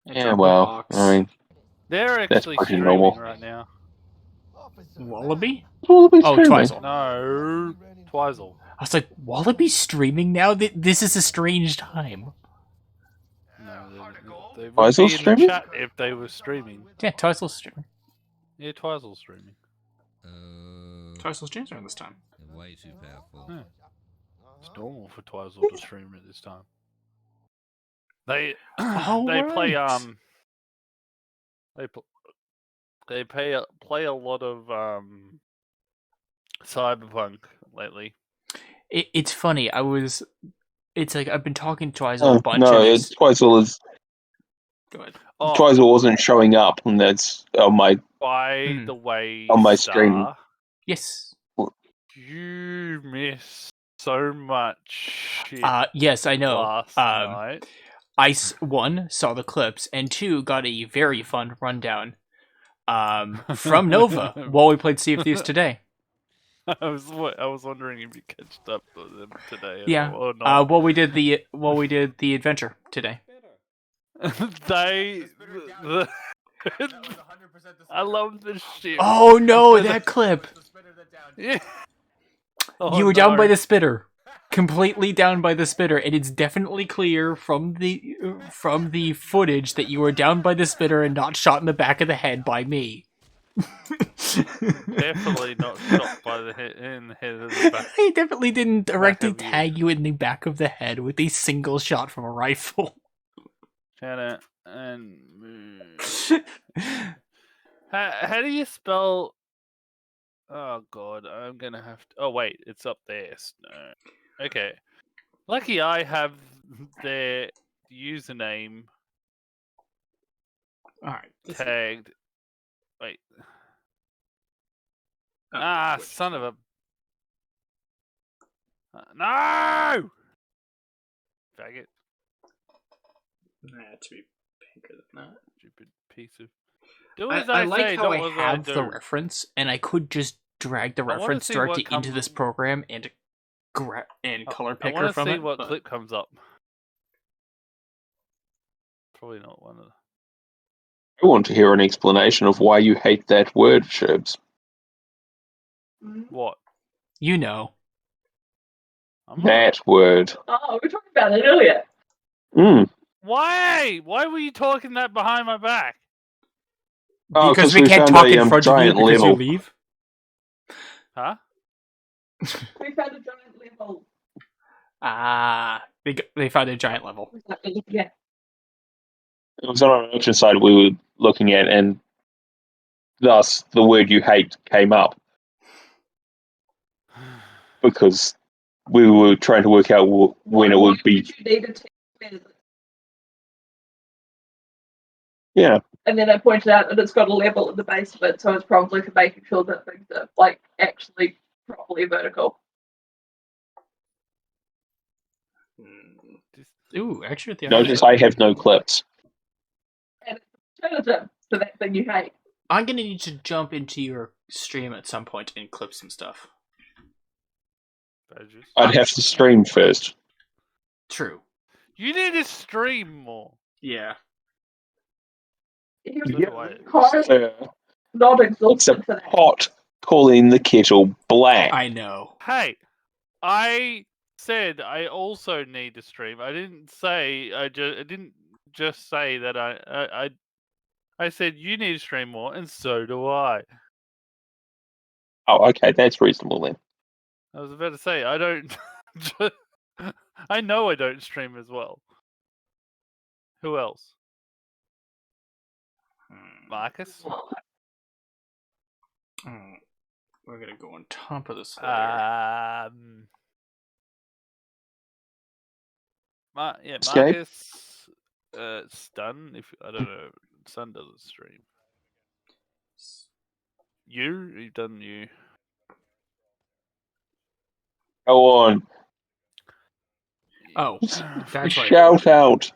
I Yeah, dropped a well, box. I mean, They're actually pretty streaming normal. right now. Wallaby? Wallaby's Oh, streaming. Twizel. No, Twizel. I was like, Wallaby streaming now? This is a strange time. No, they would Twizel's be in the streaming? chat if they were streaming. Yeah, Twizel's streaming. Yeah, Twizel's streaming. Twizel streams around this time. Way too powerful. Yeah. It's normal for Twizel to stream at this time. They they play play a lot of Cyberpunk lately. It's funny. It's like I've been talking to Twizel Oh, a bunch. no, And Go ahead. Oh, Twizel wasn't showing up, and that's on my by the way, on my Star, stream. Yes. you miss so much shit Yes, I know. last night. I one saw the clips, and two got a very fun rundown from Nova while we played Sea of Thieves today. I was wondering if you catched up with them today. Yeah. Or not. While we did the adventure today. I love this shit. Oh no, that clip! Yeah. Oh, You were down by no. the spitter, completely down by the spitter, and it's definitely clear from the footage that you were down by the spitter and not shot in the back of the head by me. Definitely not shot by in the head of the back. I definitely didn't directly of you. tag you in the back of the head with a single shot from a rifle. Shout out and how do you spell? Oh god, I'm gonna have to. Oh wait, it's up there. No. Okay. Lucky I have their username Alright. tagged. Wait. Which Son of a. No! Faggot. Nah, to be pinker than that. Stupid piece of. Do as I I like say, how not I as have do. the reference, and I could just drag the I wanna reference see what directly into comes- this program and color I picker want to from see it. what but- clip comes up. Probably not one of the. I want to hear an explanation of why you hate that word, Sherbs. What? You know. I'm not- That word. Oh, we were talking about it earlier. Why? Why were you talking that behind my back? Oh, Because 'cause we we can't found talk a, in front of you giant because level. you leave. Huh? We found a giant level. They found a giant level. Yeah. It was on our merchant side we were looking at, and thus the word you hate came up because we were trying to work out when it would be. You needed to Yeah. and then I pointed out that it's got a level at the base of it, so it's probably for making sure that things are like actually properly vertical. Ooh, actually, at the Notice I have no clips. And it's alternative to that thing you hate. I'm gonna need to jump into your stream at some point and clip some stuff. Badges. I'd have to stream first. True. You need to stream more. Yeah. He was Yeah. quite not It's a exhausted for that. pot calling the kettle black. I know. Hey, I said I also need to stream. I didn't say I didn't just say that I I said you need to stream more, and so do I. Oh, okay, that's reasonable then. I was about to say I don't. I know I don't stream as well. Who else? Marcus? We're gonna go on top of this layer. Yeah, Escape? Marcus. Stun. If I don't know, Stun doesn't stream. You've done you. Go on. Oh, that's why. Shout out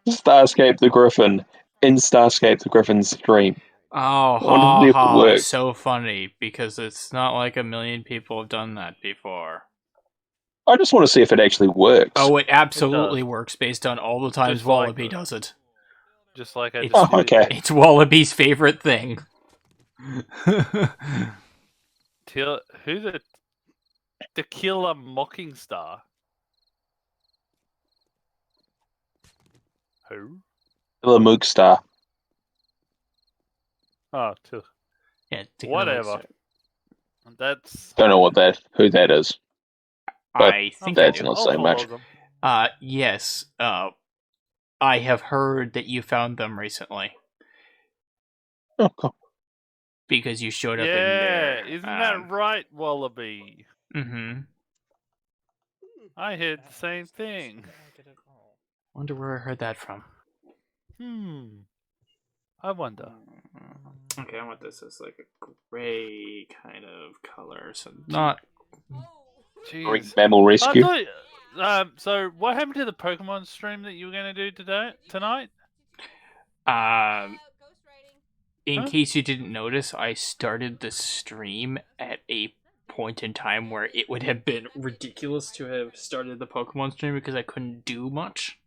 Starscape the Griffin in Starscape the Griffin's stream. Oh, I wonder ha if it ha! works. So funny because it's not like a million people have done that before. I just want to see if it actually works. Oh, it absolutely works based on all the times Just like Wallaby the- does it. Just like I It's- just did. okay. It's Wallaby's favorite thing. Who's the Tequila Mocking Star? Who? The Mook Star. Oh, Yeah, whatever. That's. Don't know who that is. But I think I that's do. not I'll saying follow much. them. Yes. I have heard that you found them recently Oh, cool. because you showed up in Yeah, there. isn't that right, Wallaby? Mm-hmm. I heard the same thing. Wonder where I heard that from. I wonder. Okay, I want this as like a gray kind of color, so not. Great Jeez. Mammal Rescue. I thought. So what happened to the Pokemon stream that you were going to do tonight? In Huh? case you didn't notice, I started the stream at a point in time where it would have been ridiculous to have started the Pokemon stream because I couldn't do much.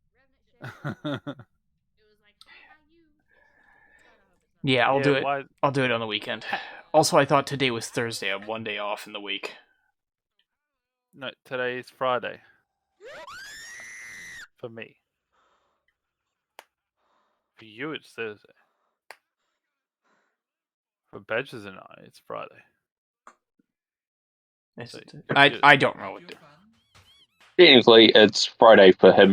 Yeah, I'll do it. Why? I'll do it on the weekend. Also, I thought today was Thursday. I have one day off in the week. No, today is Friday. For me. For you, it's Thursday. For Badges and I, it's Friday. So I don't know what. Technically, it's Friday for him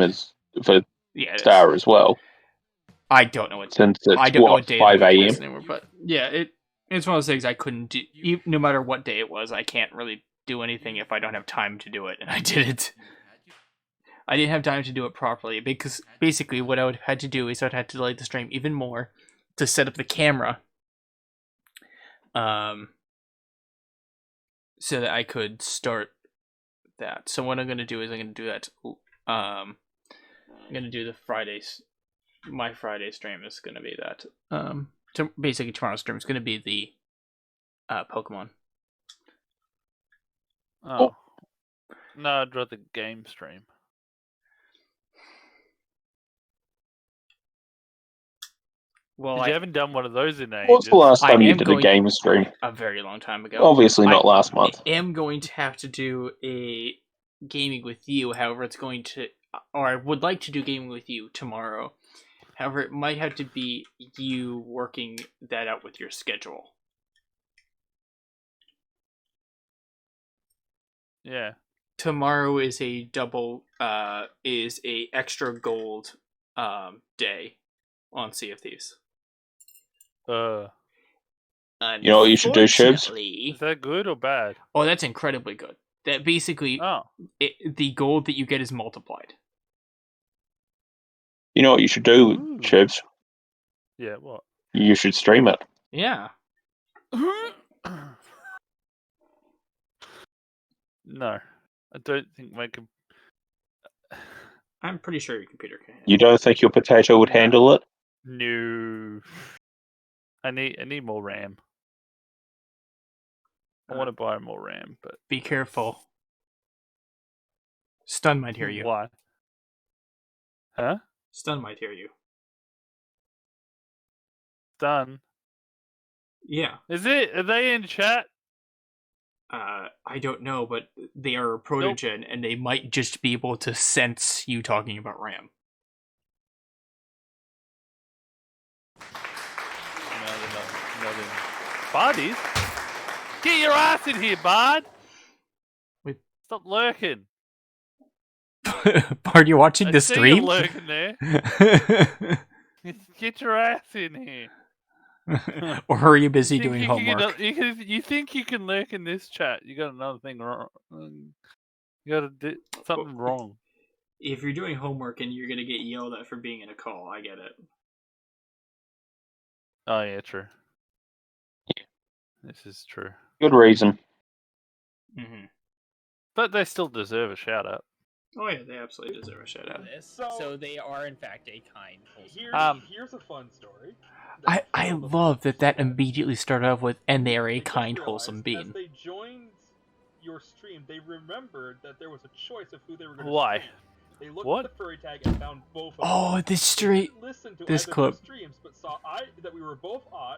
for Yeah, it is. Star as well. I don't know what. Since it's I don't know what day 5 of the week it a.m. is anymore. But yeah, it's one of those things I couldn't do. No matter what day it was, I can't really do anything if I don't have time to do it, and I didn't. I didn't have time to do it properly because basically what I would have had to do is I'd had to delay the stream even more to set up the camera, so that I could start that. So what I'm gonna do is I'm gonna do that. I'm gonna do the Fridays. My Friday stream is gonna be that. Basically tomorrow's stream is gonna be the Pokemon. Oh. No, I'd rather game stream. Well, You haven't done one of those in ages. What's the last I time you am did a going- game stream? a very long time ago. Obviously not last month. I am going to have to do a gaming with you. However, it's going to, or I would like to do gaming with you tomorrow. However, it might have to be you working that out with your schedule. Yeah. Tomorrow is a extra gold day on Sea of Thieves. You know what you should do, Shibs? Is that good or bad? Oh, that's incredibly good. That basically, the gold that you get is multiplied. You know what you should do, Ooh. Shibs? Yeah, what? You should stream it. Yeah. No. I don't think my I'm pretty sure your computer can. You don't think your potato would handle it? No. I need more RAM. I want to buy more RAM, but Be careful. Stun might hear you. Why? Huh? Stun might hear you. Done. Yeah. Is it? Are they in chat? I don't know, but they are a protogen, and they might just be able to sense you talking about RAM. Not in parties. Get your ass in here, Bard! Wait. Stop lurking. Are you watching I the see you stream? lurking there. Get your ass in here. Or are you busy think doing you can homework? you think you can lurk in this chat? You got another thing wrong. You got something wrong. If you're doing homework and you're gonna get yelled at for being in a call, I get it. Oh yeah, true. This is true. Good reason. Mm-hmm. But they still deserve a shout out. Oh yeah, they absolutely deserve a shout out. So they are in fact a kind. wholesome Here's a fun story. I love that immediately started off with, and they are a kind, wholesome being. As they joined your stream, they remembered that there was a choice of who they were going to Why? stream. They looked What? at the furry tag and found both of them. Oh, this street. They listened to this either clip. of their streams, but saw that we were both aughts,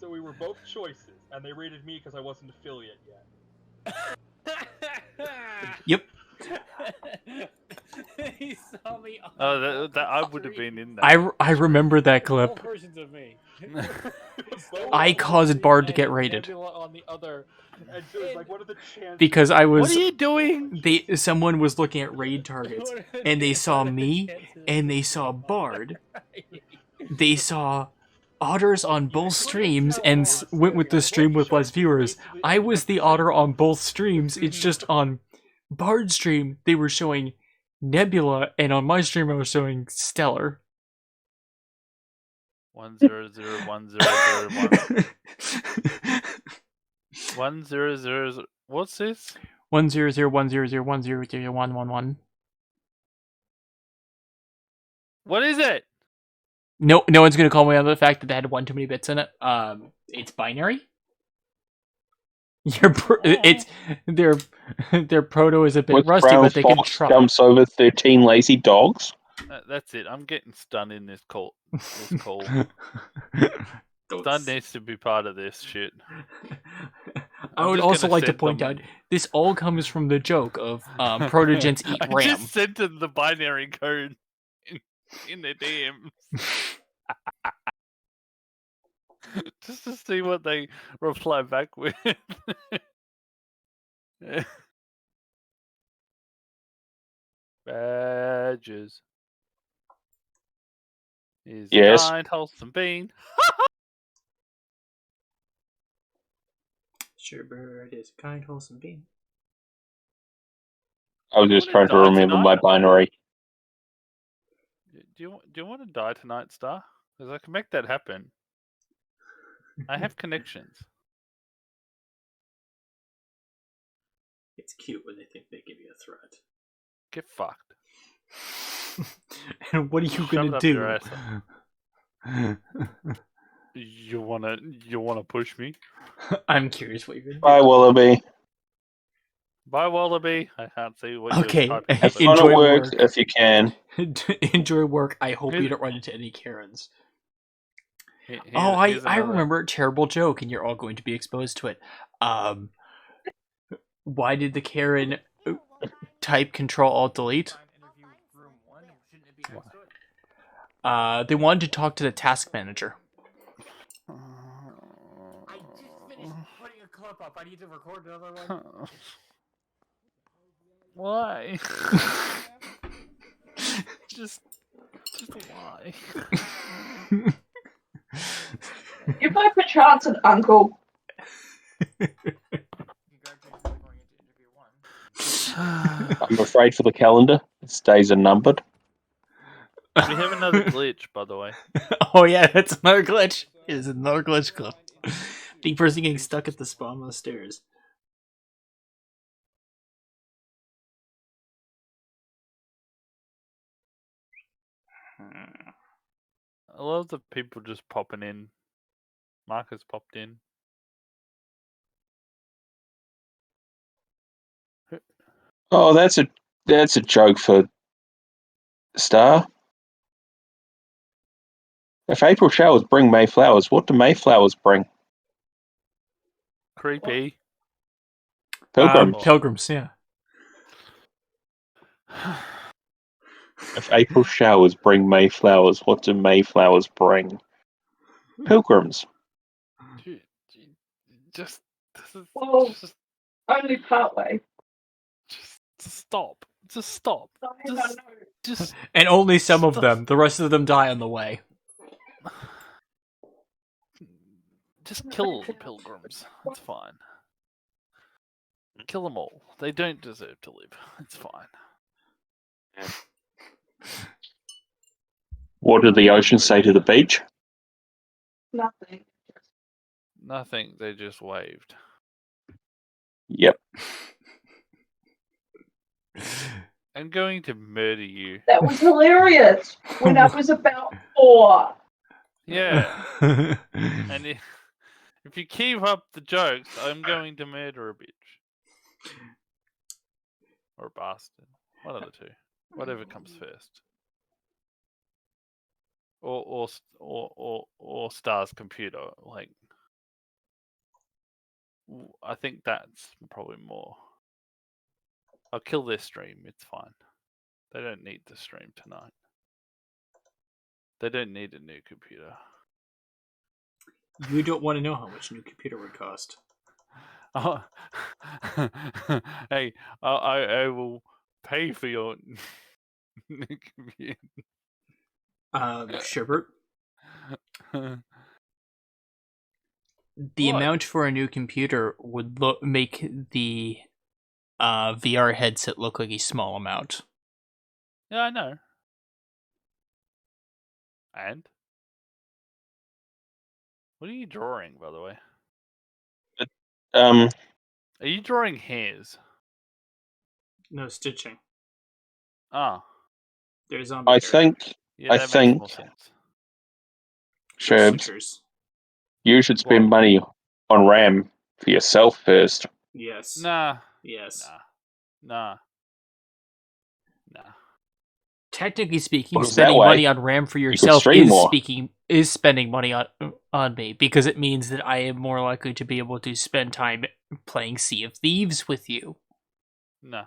so we were both choices, and they rated me because I wasn't affiliate yet. Yep. He saw me on Oh, both that I would have streams. been in that. I remember that Both clip. versions of me. I caused Bard to get And rated. Nebula on the other. And so it's like, what are the chances? Because I What was are you doing? someone was looking at raid targets, and they saw me, and they saw Bard. They saw otters on both streams and went with the stream with less viewers. I was the otter on both streams. It's just on Bard's stream they were showing Nebula, and on my stream I was showing Stellar. 1001001 100. What's this? 1001001001111. What is it? No one's gonna call me on the fact that they had one too many bits in it. It's binary. It's their proto is a bit With rusty, Brown but they can Fox try. jumps over 13 lazy dogs. That's it. I'm getting stunned in this call. This call. Don't Stun needs to be part of this shit. I I'm would just also gonna like to send point them- out this all comes from the joke of protogens eat I RAM. just sent them the binary code in their DMs. Just to see what they reply back with. Badges. Is Yes. kind, wholesome bean. Sure, bird is a kind, wholesome being. I was just wanna trying to die remember my tonight? binary. Do you want to die tonight, Star? Because I can make that happen. I have connections. It's cute when they think they give you a threat. Get fucked. And what are you Shove gonna it up do? your You wanna push me? I'm curious what you're gonna do. Bye, Wallaby. Bye, Wallaby. I can't see what Okay, you're typing. Have but- fun Enjoy at work work. if you can. Enjoy work. I hope you Here- don't run into any Karens. Here- Oh, here's I another- remember a terrible joke, and you're all going to be exposed to it. Why did the Karen type Control Alt Delete? They wanted to talk to the task manager. I just finished putting a clip up. I need to record another one. Why? just why? You by perchance an uncle? I'm afraid for the calendar, its days are numbered. We have another glitch, by the way. Oh yeah, that's another glitch. It is another glitch clip. The person getting stuck at the spawn on the stairs. I love the people just popping in. Marcus popped in. Oh, that's a joke for Star. If April showers bring Mayflowers, what do Mayflowers bring? Creepy. Pilgrims. Pilgrims, yeah. If April showers bring Mayflowers, what do Mayflowers bring? Pilgrims. Just, this is, Well, just, only partway. just stop. Just stop. I don't Just, know. just And only some of Stop. them. The rest of them die on the way. Just kill all the pilgrims. It's fine. Kill them all. They don't deserve to live. It's fine. What did the ocean say to the beach? Nothing. Nothing. They just waved. Yep. I'm going to murder you. That was hilarious when I was about 4. Yeah. And if you keep up the jokes, I'm going to murder a bitch. Or a bastard. One of the two. Whatever comes first. Or Star's computer. Like, I think that's probably more. I'll kill their stream. It's fine. They don't need the stream tonight. They don't need a new computer. You don't want to know how much a new computer would cost. Oh, hey, I will pay for your new computer. Sherbert, the What? amount for a new computer would make the VR headset look like a small amount. Yeah, I know. And? What are you drawing, by the way? Um, Are you drawing hairs? No stitching. Ah, There's zombie I hair. think, yeah, I that makes think, more sense. Sherbs, Stickers. you should spend What? money on RAM for yourself first. Yes. Nah, Yes. nah. Technically speaking, What is that spending way? money on RAM for could yourself stream more. is spending money on me, because it means that I am more likely to be able to spend time playing Sea of Thieves with you. Nah.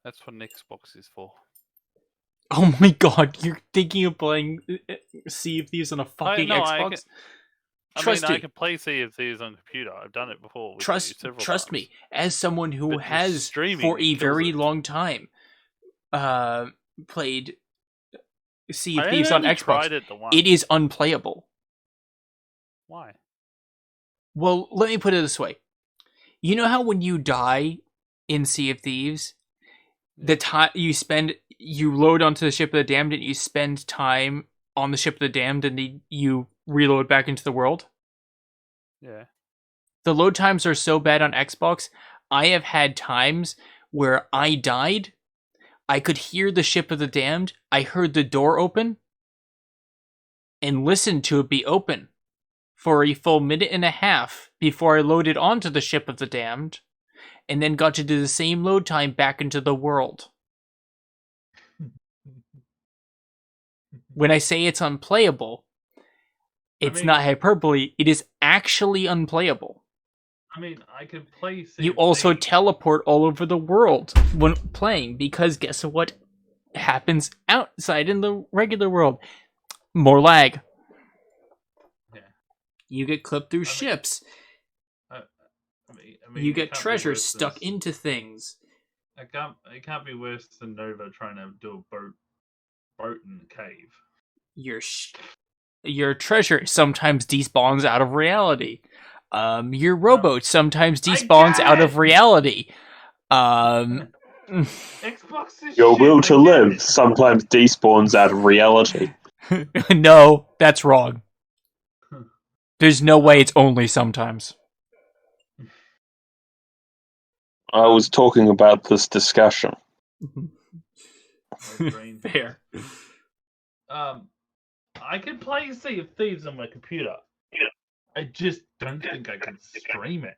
That's what an Xbox is for. Oh my god, you're thinking of playing Sea of Thieves on a fucking no, Xbox? I can play Sea of Thieves on computer. I've done it before with you several times. Trust me, as someone who But just has streaming for a kills very it. long time played Sea of I Thieves on only Xbox, tried it the once. it is unplayable. Why? Well, let me put it this way. You know how when you die in Sea of Thieves, the time you load onto the ship of the damned and you spend time on the ship of the damned and you reload back into the world? Yeah. The load times are so bad on Xbox, I have had times where I died, I could hear the ship of the damned, I heard the door open, and listened to it be open for a full minute and a half before I loaded onto the ship of the damned, and then got to do the same load time back into the world. When I say it's unplayable, it's not hyperbole, it is actually unplayable. I mean, I could play. You also teleport all over the world when playing, because guess what happens outside in the regular world? More lag. Yeah. You get clipped through ships. You get treasure stuck into things. It can't be worse than Nova trying to do a boat in the cave. Your treasure sometimes despawns out of reality. Your rowboat sometimes despawns out of reality. Xbox is Your shit, will I to get live it. sometimes despawns out of reality. No, that's wrong. There's no way it's only sometimes. I was talking about this discussion. Fair. I could play Sea of Thieves on my computer. I just don't think I could stream it.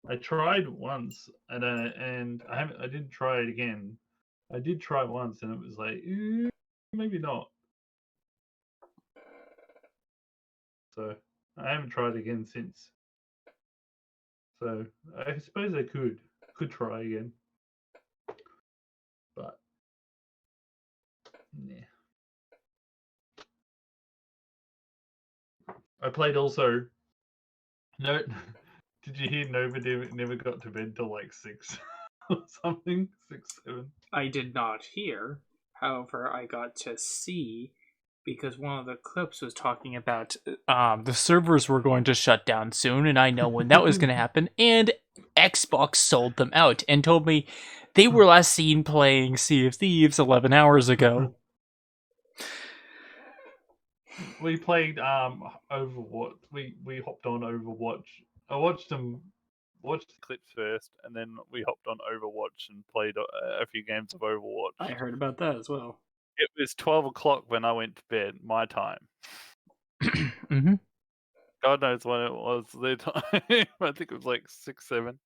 I tried once, and I didn't try it again. I did try once, and it was like, maybe not. So I haven't tried again since. So I suppose I could try again, but yeah. I played also. No, did you hear Nova never got to bed till like 6 or something? 6, 7. I did not hear. However, I got to see because one of the clips was talking about the servers were going to shut down soon, and I know when that was going to happen. And Xbox sold them out and told me they were last seen playing Sea of Thieves 11 hours ago. We played Overwatch. We hopped on Overwatch. I watched the Clips first, and then we hopped on Overwatch and played a few games of Overwatch. I heard about that as well. It was 12 o'clock when I went to bed, my time. Mm-hmm. God knows when it was their time. I think it was like 6, 7.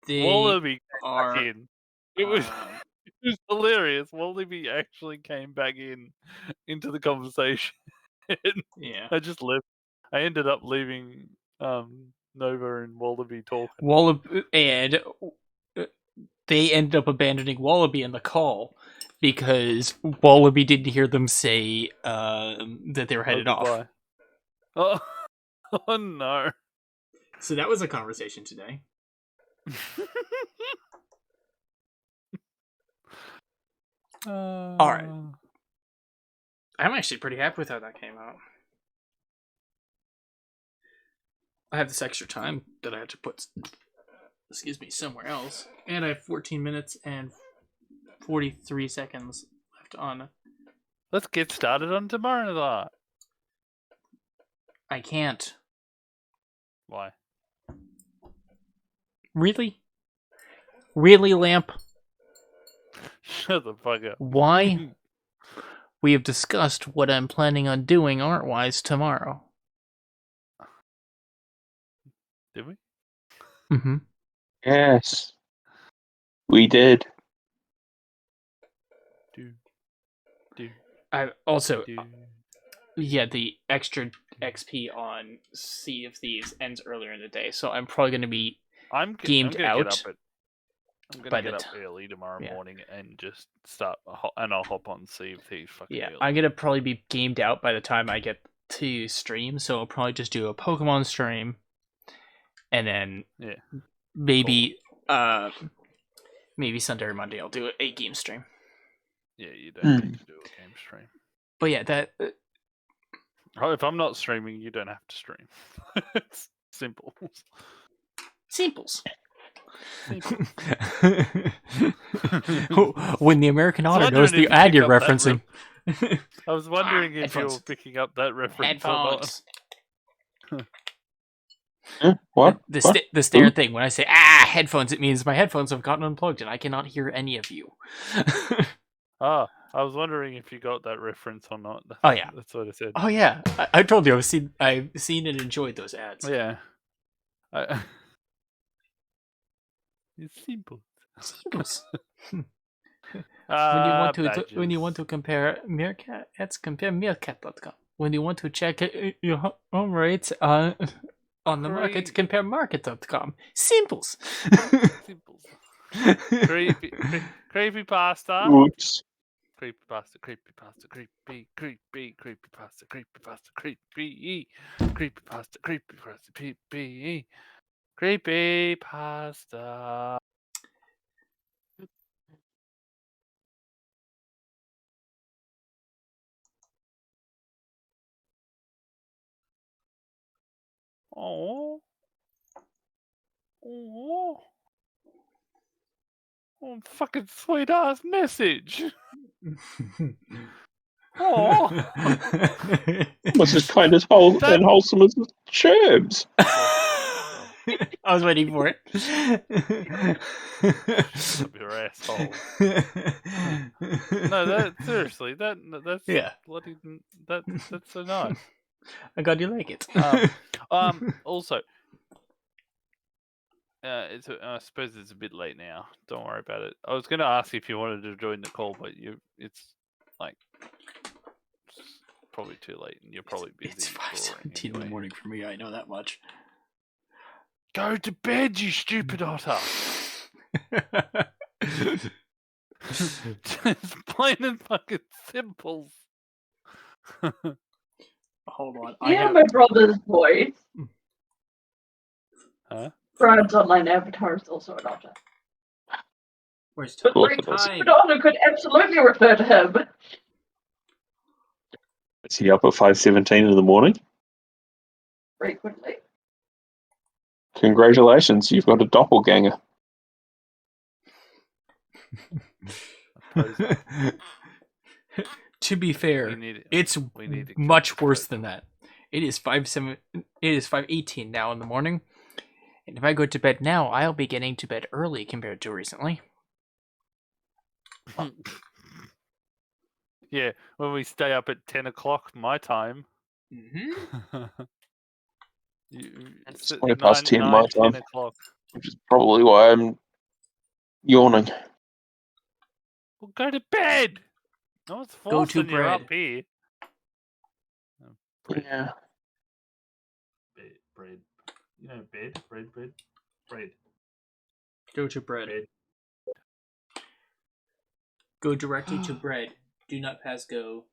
They Wallaby came are. back in. It was um, it was hilarious. Wallaby actually came back into the conversation. yeah. I just left. I ended up leaving Nova and Wallaby talking. And they ended up abandoning Wallaby in the call because Wallaby didn't hear them say that they were headed off. Goodbye. Oh, oh no. So that was a conversation today. All right. I'm actually pretty happy with how that came out. I have this extra time that I had to put, somewhere else, and I have 14 minutes and 43 seconds left on. Let's get started on tomorrow night. I can't. Why? Really, Lamp? Shut the fuck up. Why? We have discussed what I'm planning on doing art-wise tomorrow. Did we? Mm-hmm. Yes, we did. Do. I also, Do. yeah, the extra XP on Sea of Thieves ends earlier in the day, so I'm probably going to be gamed out. I'm gonna by get the up early tomorrow yeah. morning and just start, and I'll hop on Sea of Thieves fucking Yeah, early. I'm going to probably be gamed out by the time I get to stream, so I'll probably just do a Pokemon stream, and then maybe Sunday or Monday I'll do a game stream. Yeah, you don't need to do a game stream. But yeah, that... Oh, if I'm not streaming, you don't have to stream. It's simple. Simples. Simple. When the American Otter wondering knows if the you ad pick you're up that referencing. I was wondering if you Headphones. were picking up that reference or Headphones. What? The standard thing when I say headphones, it means my headphones have gotten unplugged and I cannot hear any of you. not. I was wondering if you got that reference or not. Oh yeah, That's what I said. oh yeah. I told you I've seen and enjoyed those ads. Yeah. It's simple. Simples. When you want to badges. compare Meerkat, compare Meerkat.com. When you want to check your home rates on the market, compare Market.com. Simples. Simples. Creepy pasta. Oops. Creepy pasta. Creepy pasta. Creepy pasta. Creepy pasta. Creepy pasta. Creepy pasta. Creepy pasta. Oh, fucking sweet ass message. Oh, Was as kind as and wholesome as Cherbs. I was waiting for it. Shut up, your asshole. No, seriously, that's bloody, that's so nice. I glad you like it. Also, I suppose it's a bit late now. Don't worry about it. I was going to ask if you wanted to join the call, but it's like probably too late, and you're probably busy. It's 5:17 in the morning for me. I know that much. Go to bed, you stupid otter. Just plain and fucking simple. hold on. You have my brother's voice. Huh? Brad's online avatar is also an otter. Where's But course like, it is. an otter could absolutely refer to him. Is he up at 5:17 in the morning? Frequently. Congratulations, you've got a doppelganger. To be fair, it's we need to much worse than that. It is 5:18 now in the morning, and if I go to bed now, I'll be getting to bed early compared to recently. Yeah, when we stay up at 10 o'clock my time. Mm-hmm. It's 20 past 10 my 10 time, o'clock. which is probably why I'm yawning. Well, go to bed! No one's Go to forcing you up bed. here. Bread. Yeah. Bread. You know, bread. Go to bread. Bread. Go directly to bread. Do not pass go.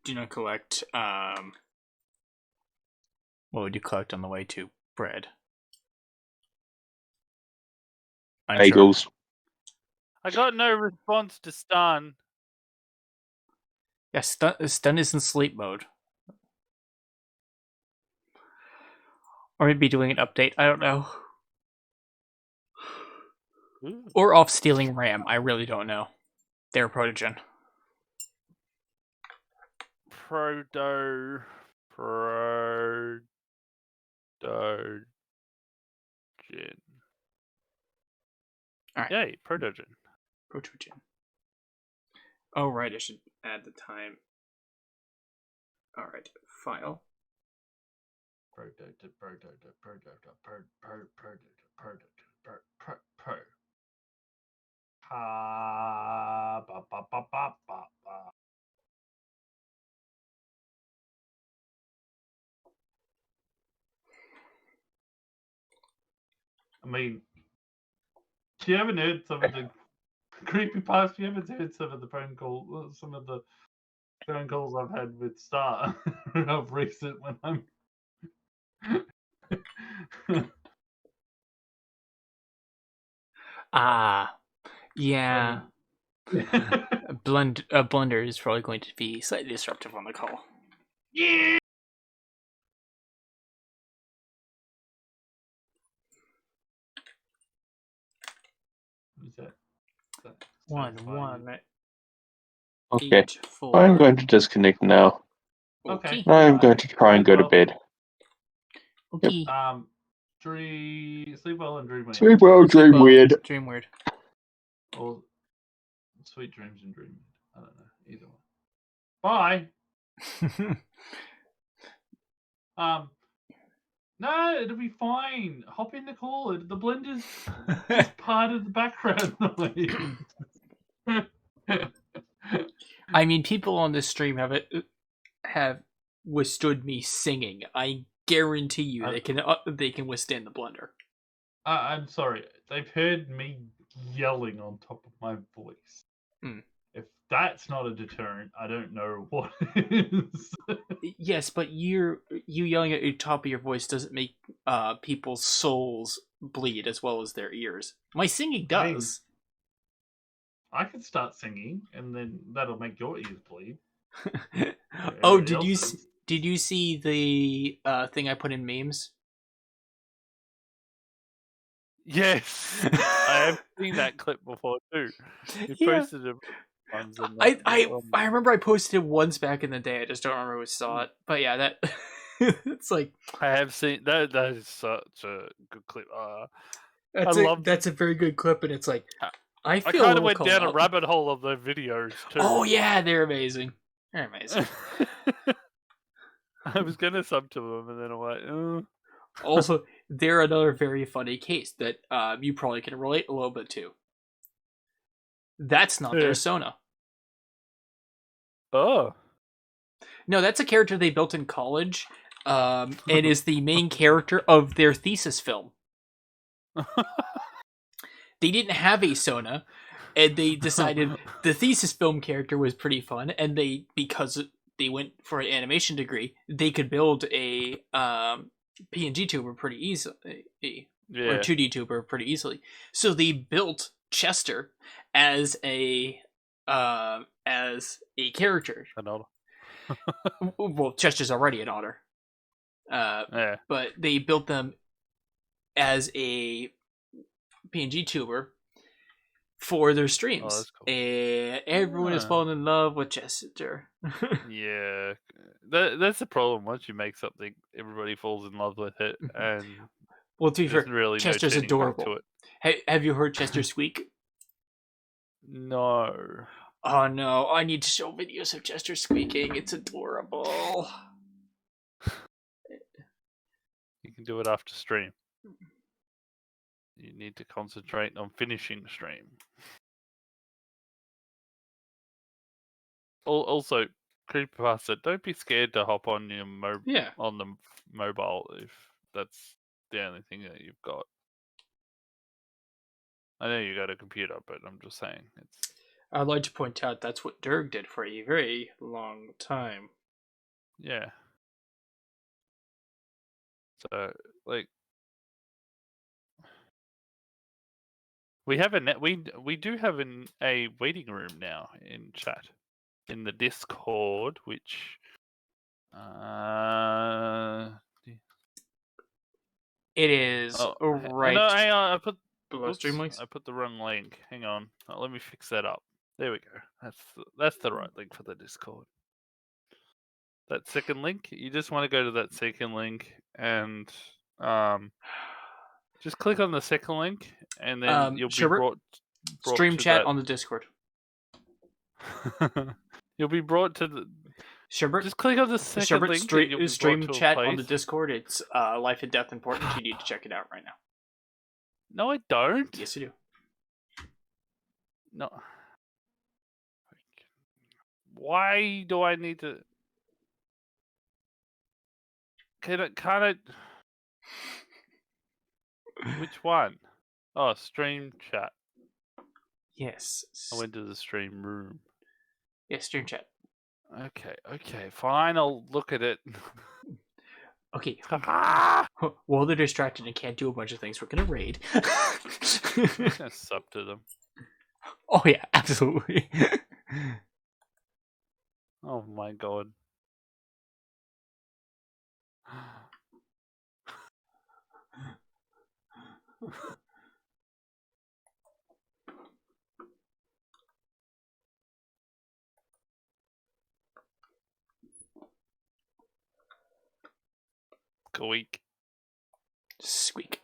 Do not collect. What would you collect on the way to bread? Bagels. I got no response to stun. Yeah, stun is in sleep mode. Or maybe doing an update. I don't know. Ooh. Or off stealing RAM. I really don't know. They're protogen. Protogen. Alright. Yay, protogen. Protogen. Oh, right. I should add the time. Alright. File. I mean, you haven't heard some of the creepypasta. You haven't heard some of the phone calls I've had with Star of recent when I'm. Yeah. Yeah. Blunder is probably going to be slightly disruptive on the call. Yeah. Who's that? One. Okay. 8, 4. I'm going to disconnect now. Okay. I'm going to try and go to bed. Okay. Sleep well and dream well. Sleep well, dream well, weird. Dream weird. Or sweet dreams and dream weird. I don't know. Either one. Bye. No, it'll be fine. Hop in the call. The blender's just part of the background noise. I mean, people on this stream have withstood me singing. I guarantee you they can withstand the blunder. I'm sorry. They've heard me yelling on top of my voice. Hmm. If that's not a deterrent, I don't know what is. Yes, but you yelling at the top of your voice doesn't make people's souls bleed as well as their ears. My singing does. I could start singing, and then that'll make your ears bleed. Oh, Everybody did you see the thing I put in memes? Yes, I have seen that clip before too. You Yeah. posted it once. And I remember I posted it once back in the day. I just don't remember who saw it. But yeah, that it's like I have seen that. That is such a good clip. That's a very good clip, and it's like I feel kind of went called down a out. rabbit hole of the videos too. Oh yeah, they're amazing. They're amazing. I was gonna sub to them, and then I'm like, oh. Also, they're another very funny case that you probably can relate a little bit to. That's not their Sona. Oh. No, that's a character they built in college, and is the main character of their thesis film. They didn't have a Sona, and they decided the thesis film character was pretty fun, and because they went for an animation degree, they could build a PNG tuber pretty easily, or Yeah. 2D tuber pretty easily. So they built Chester as a character. An otter. Well, Chester's already an otter. Yeah. But they built them as a PNG tuber for their streams. Oh, that's cool. And everyone has Ah. fallen in love with Chester. Yeah. That's the problem. Once you make something, everybody falls in love with it, and Well, to be fair, there's really Chester's no turning back to adorable. it. Have you heard Chester squeak? No. Oh no, I need to show videos of Chester squeaking. It's adorable. You can do it after stream. You need to concentrate on finishing stream. Also, creepypasta, don't be scared to hop on your Yeah. on the mobile if that's the only thing that you've got. I know you got a computer, but I'm just saying it's. I'd like to point out that's what Dirk did for a very long time. Yeah. So like we have we do have a waiting room now in chat in the Discord, which It is right No, hang on, I put below stream links. I put the wrong link. Hang on. Let me fix that up. There we go. That's the right link for the Discord. That second link, you just want to go to that second link and just click on the second link, and then you'll be Sherbert, brought stream to chat that... on the Discord. You'll be brought to the. Sherbert, just click on the second link. Stream chat on the Discord. It's life and death important. You need to check it out right now. No, I don't. Yes, you do. No. Why do I need to? Can I? Which one? Oh, stream chat. Yes. I went to the stream room. Yes, stream chat. Okay, fine. I'll look at it. Okay. While they're distracted and can't do a bunch of things, we're gonna raid. I'm gonna sub to them. Oh yeah, absolutely. Oh my god. Squeak. Squeak.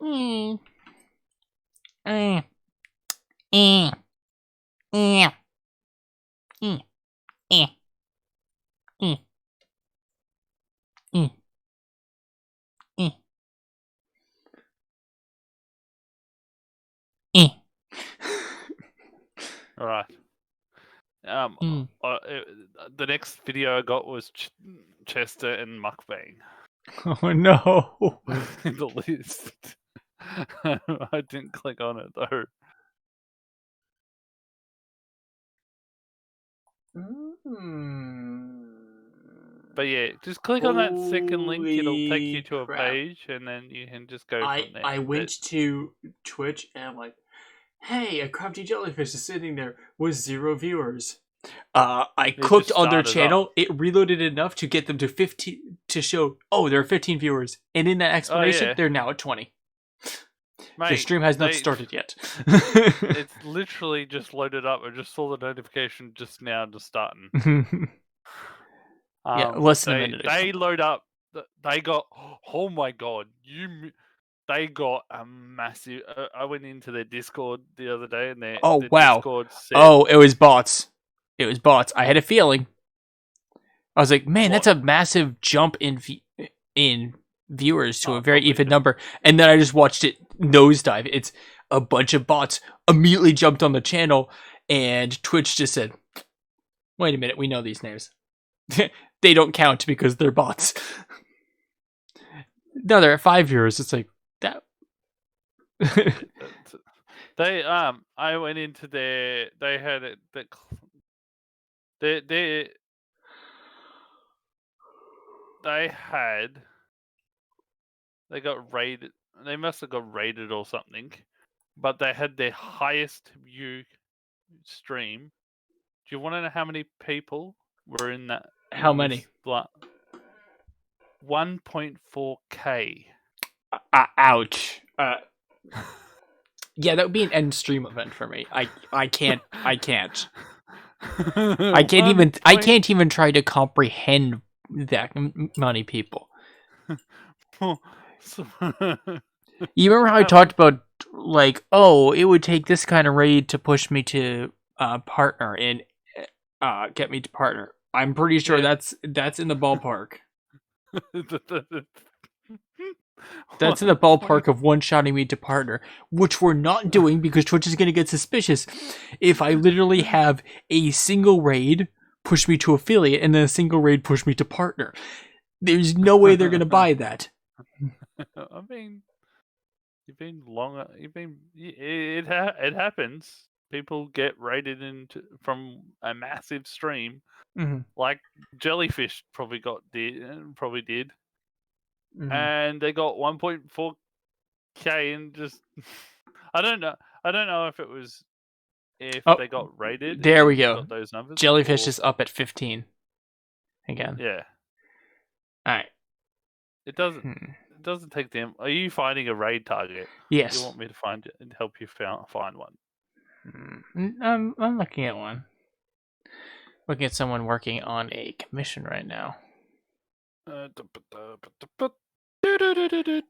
All right. The next video I got was Chester and Mukbang. Oh no. In the list. I didn't click on it though. But yeah, just click on that second link. It'll take you to a page, and then you can just go from there. I went to Twitch and I'm like, hey, a crafty jellyfish is sitting there with 0 viewers. I clicked on their channel. It reloaded enough to get them to 15 to show. Oh, there are 15 viewers, and in that explanation, they're now at 20. Mate, the stream has not started yet. It's literally just loaded up. I just saw the notification just now, just starting. Yeah, less than a minute. They load up. They got. Oh my god! They got a massive. I went into their Discord the other day, and their Discord said, it was bots. It was bots. I had a feeling. I was like, man, that's a massive jump in viewers to a very even number. And then I just watched it nosedive. It's a bunch of bots immediately jumped on the channel, and Twitch just said, wait a minute, we know these names. They don't count because they're bots. No, they're at 5 viewers. It's like that. I went into their. They had it. Their they got raided. They must have got raided or something, but they had their highest view stream. Do you want to know how many people were in that? How many? 1.4K. Ouch. Yeah, that would be an end stream event for me. I can't. I can't even try to comprehend that many people. You remember how I talked about, like, oh, it would take this kind of raid to push me to partner and get me to partner. I'm pretty sure Yeah. that's in the ballpark. That's in the ballpark of one-shotting me to partner, which we're not doing because Twitch is going to get suspicious if I literally have a single raid push me to affiliate and then a single raid push me to partner. There's no way they're going to buy that. I mean, it happens. People get raided into from a massive stream, like Jellyfish probably did. And they got 1.4K and just I don't know if it was they got raided. There we and go. Got those numbers. Jellyfish is up at 15 again. Yeah. All right. It doesn't take them. Are you finding a raid target? Yes. You want me to find it and help you find one? I'm looking at one. Looking at someone working on a commission right now.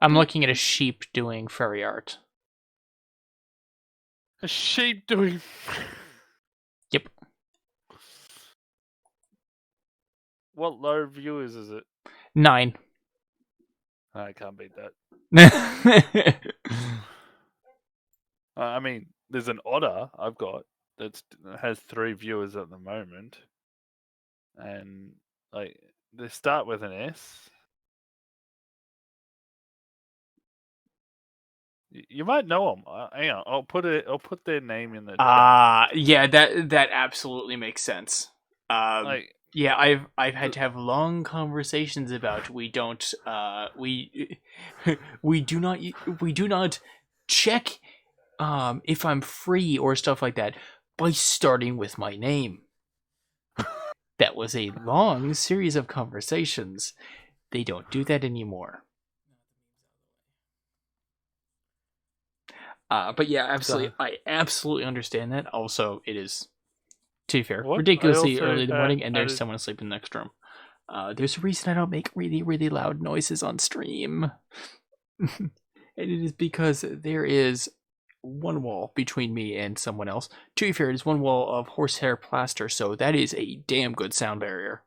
I'm looking at a sheep doing furry art. A sheep doing. Yep. What low viewers is it? 9. I can't beat that. I mean, there's an otter I've got that has 3 viewers at the moment, and like they start with an S. You might know them. Hang on, I'll put their name in the chat. Yeah, that absolutely makes sense. Yeah, I've had to have long conversations about we do not check if I'm free or stuff like that by starting with my name. That was a long series of conversations. They don't do that anymore. But yeah, absolutely, I absolutely understand that. Also, it is, to be fair, ridiculously early in the morning, and there's someone asleep in the next room. There's a reason I don't make really, really loud noises on stream. And it is because there is one wall between me and someone else. To be fair, it is one wall of horsehair plaster, so that is a damn good sound barrier.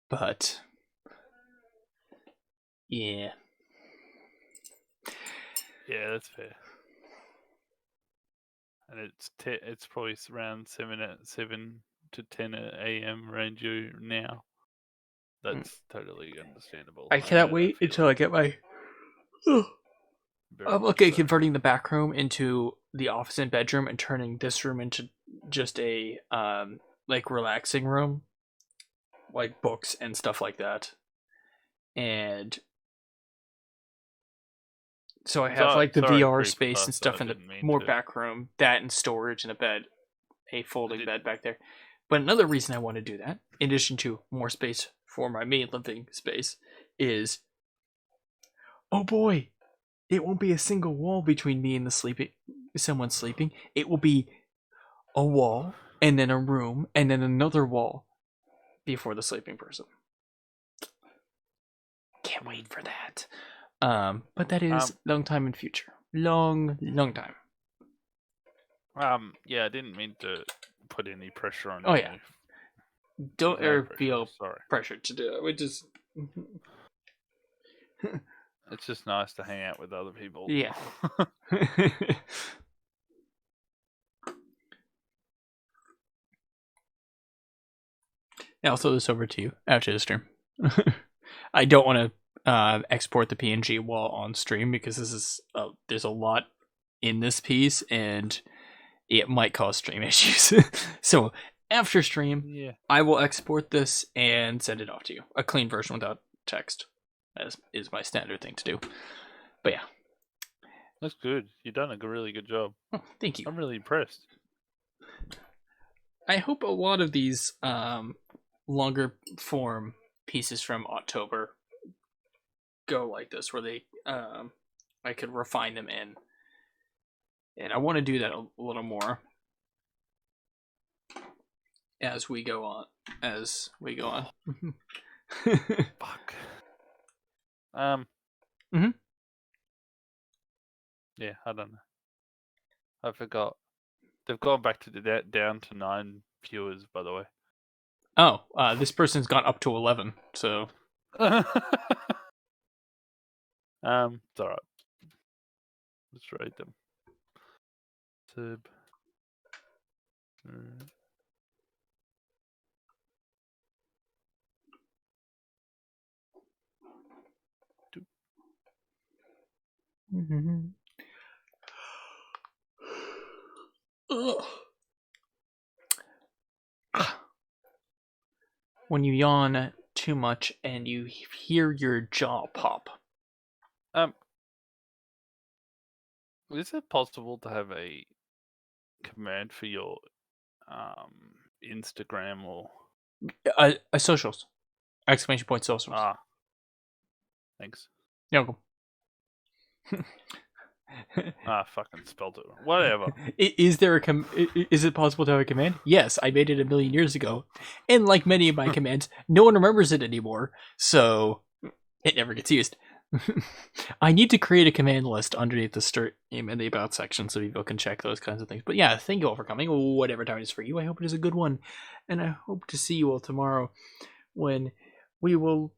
But yeah. Yeah, that's fair. And it's probably around 7 to 10 a.m. around you now. That's totally understandable. I cannot wait until I get my. I'm looking at converting the back room into the office and bedroom and turning this room into just a like relaxing room, like books and stuff like that. And so I have like the VR space and stuff in the more back room, that and storage and a bed, a folding bed back there. But another reason I want to do that, in addition to more space for my main living space, is, oh boy, it won't be a single wall between me and someone sleeping. It will be a wall, and then a room, and then another wall before the sleeping person. Can't wait for that. But that is long time in future. Long time. Yeah, I didn't mean to put any pressure on you. Oh yeah. Don't ever feel Sorry. pressured to do it. We just It's just nice to hang out with other people. Yeah. I'll throw this over to you after the stream. I don't want to export the PNG while on stream because this is there's a lot in this piece, and it might cause stream issues. So after stream, Yeah. I will export this and send it off to you. A clean version without text, as is my standard thing to do. But yeah. That's good. You've done a really good job. Oh, thank you. I'm really impressed. I hope a lot of these longer form pieces from October go like this, where they I could refine them in, and I want to do that a little more as we go on. Fuck. Mhm. Yeah, I don't know. I forgot. They've gone back to down to 9 viewers, by the way. Oh, this person's gone up to 11, so It's alright. Let's rate them. Sub. Ugh. When you yawn too much and you hear your jaw pop. Is it possible to have a command for your Instagram or Socials. Exclamation point socials. thanks. You're welcome. Fucking spelled it wrong. Whatever. Is there is it possible to have a command? Yes, I made it a million years ago. And like many of my commands, no one remembers it anymore, so it never gets used. I need to create a command list underneath the stream in the about section so people can check those kinds of things. But yeah, thank you all for coming. Whatever time it is for you, I hope it is a good one. And I hope to see you all tomorrow when we will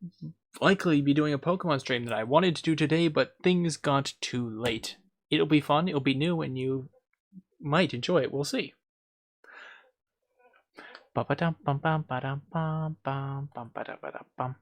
likely be doing a Pokemon stream that I wanted to do today, but things got too late. It'll be fun, it'll be new, and you might enjoy it. We'll see. Ba-ba-dum-bum-bum-ba-dum-bum-bum-bum-ba-da-ba-da-bum.